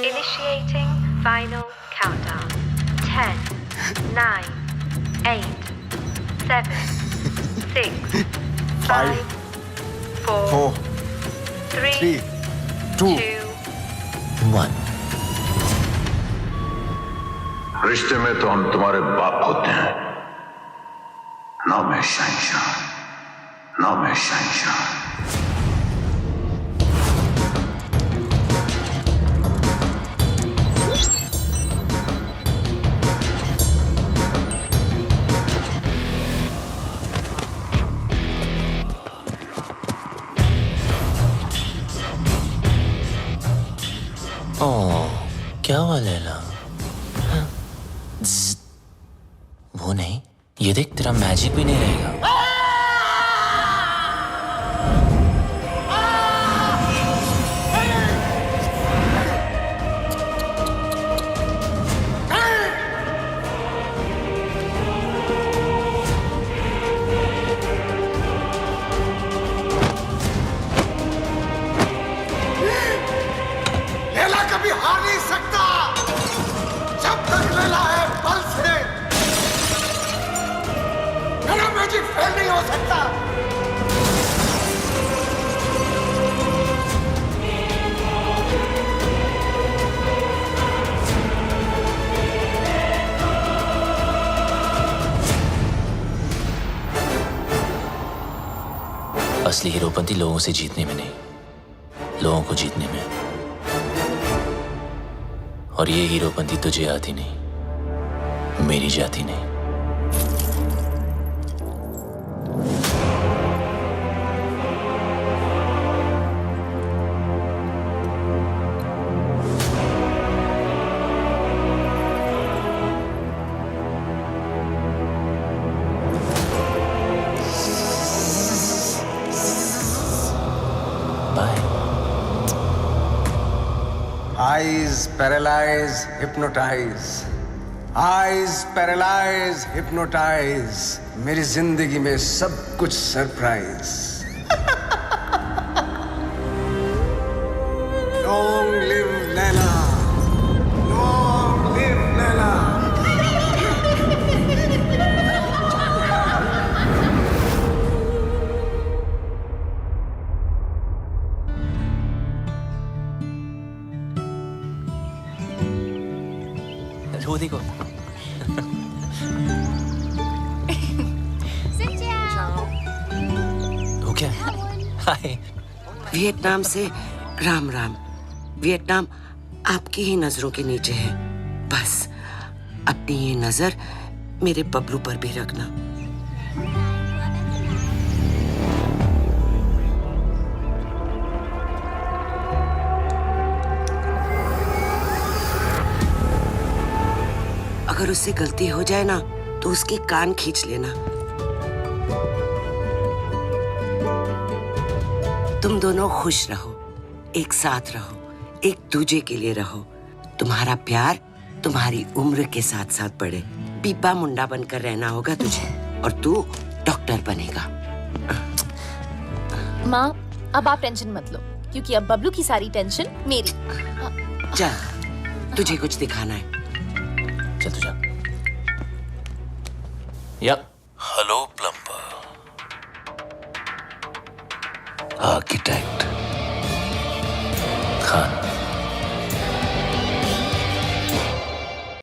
Initiating final countdown. 10, 9, 8, 7, 6, 5, 4, 3, 2, 1। रिश्ते में तो हम तुम्हारे बाप होते हैं, ना मैं शहंशाह, ना मैं शहंशाह। ओह, क्या हुआ लैला? हाँ? ज़्ज़। वो नहीं, ये देख तेरा मैजिक भी नहीं रहेगा। लैला कभी हार नहीं सकता जब तक लैला है पल्स है। मेरा मैजिक फेल नहीं हो सकता। असली हीरोपंती लोगों से जीतने में नहीं, लोगों को जीतने में। और ये हीरोपंती तुझे आती नहीं, मेरी जाती नहीं। Eyes paralyze, hypnotize. Eyes paralyze, hypnotize. मेरी जिंदगी में सब कुछ surprise. Long live Laila. Long live Laila. वो देखो। वो क्या? हाय। वियतनाम से राम राम। वियतनाम आपकी ही नजरों के नीचे है। बस अपनी ये नजर मेरे बबलू पर भी रखना। अगर उससे गलती हो जाए ना तो उसके कान खींच लेना। तुम दोनों खुश रहो, एक साथ रहो, एक दूजे के लिए रहो। तुम्हारा प्यार तुम्हारी उम्र के साथ साथ बढ़े। बीबा मुंडा बनकर रहना होगा तुझे और तू डॉक्टर बनेगा। माँ, अब आप टेंशन मत लो क्योंकि अब बबलू की सारी टेंशन मेरी। चल, तुझे कुछ दिखाना है। चल तू जा। या। Hello plumber, architect Khan.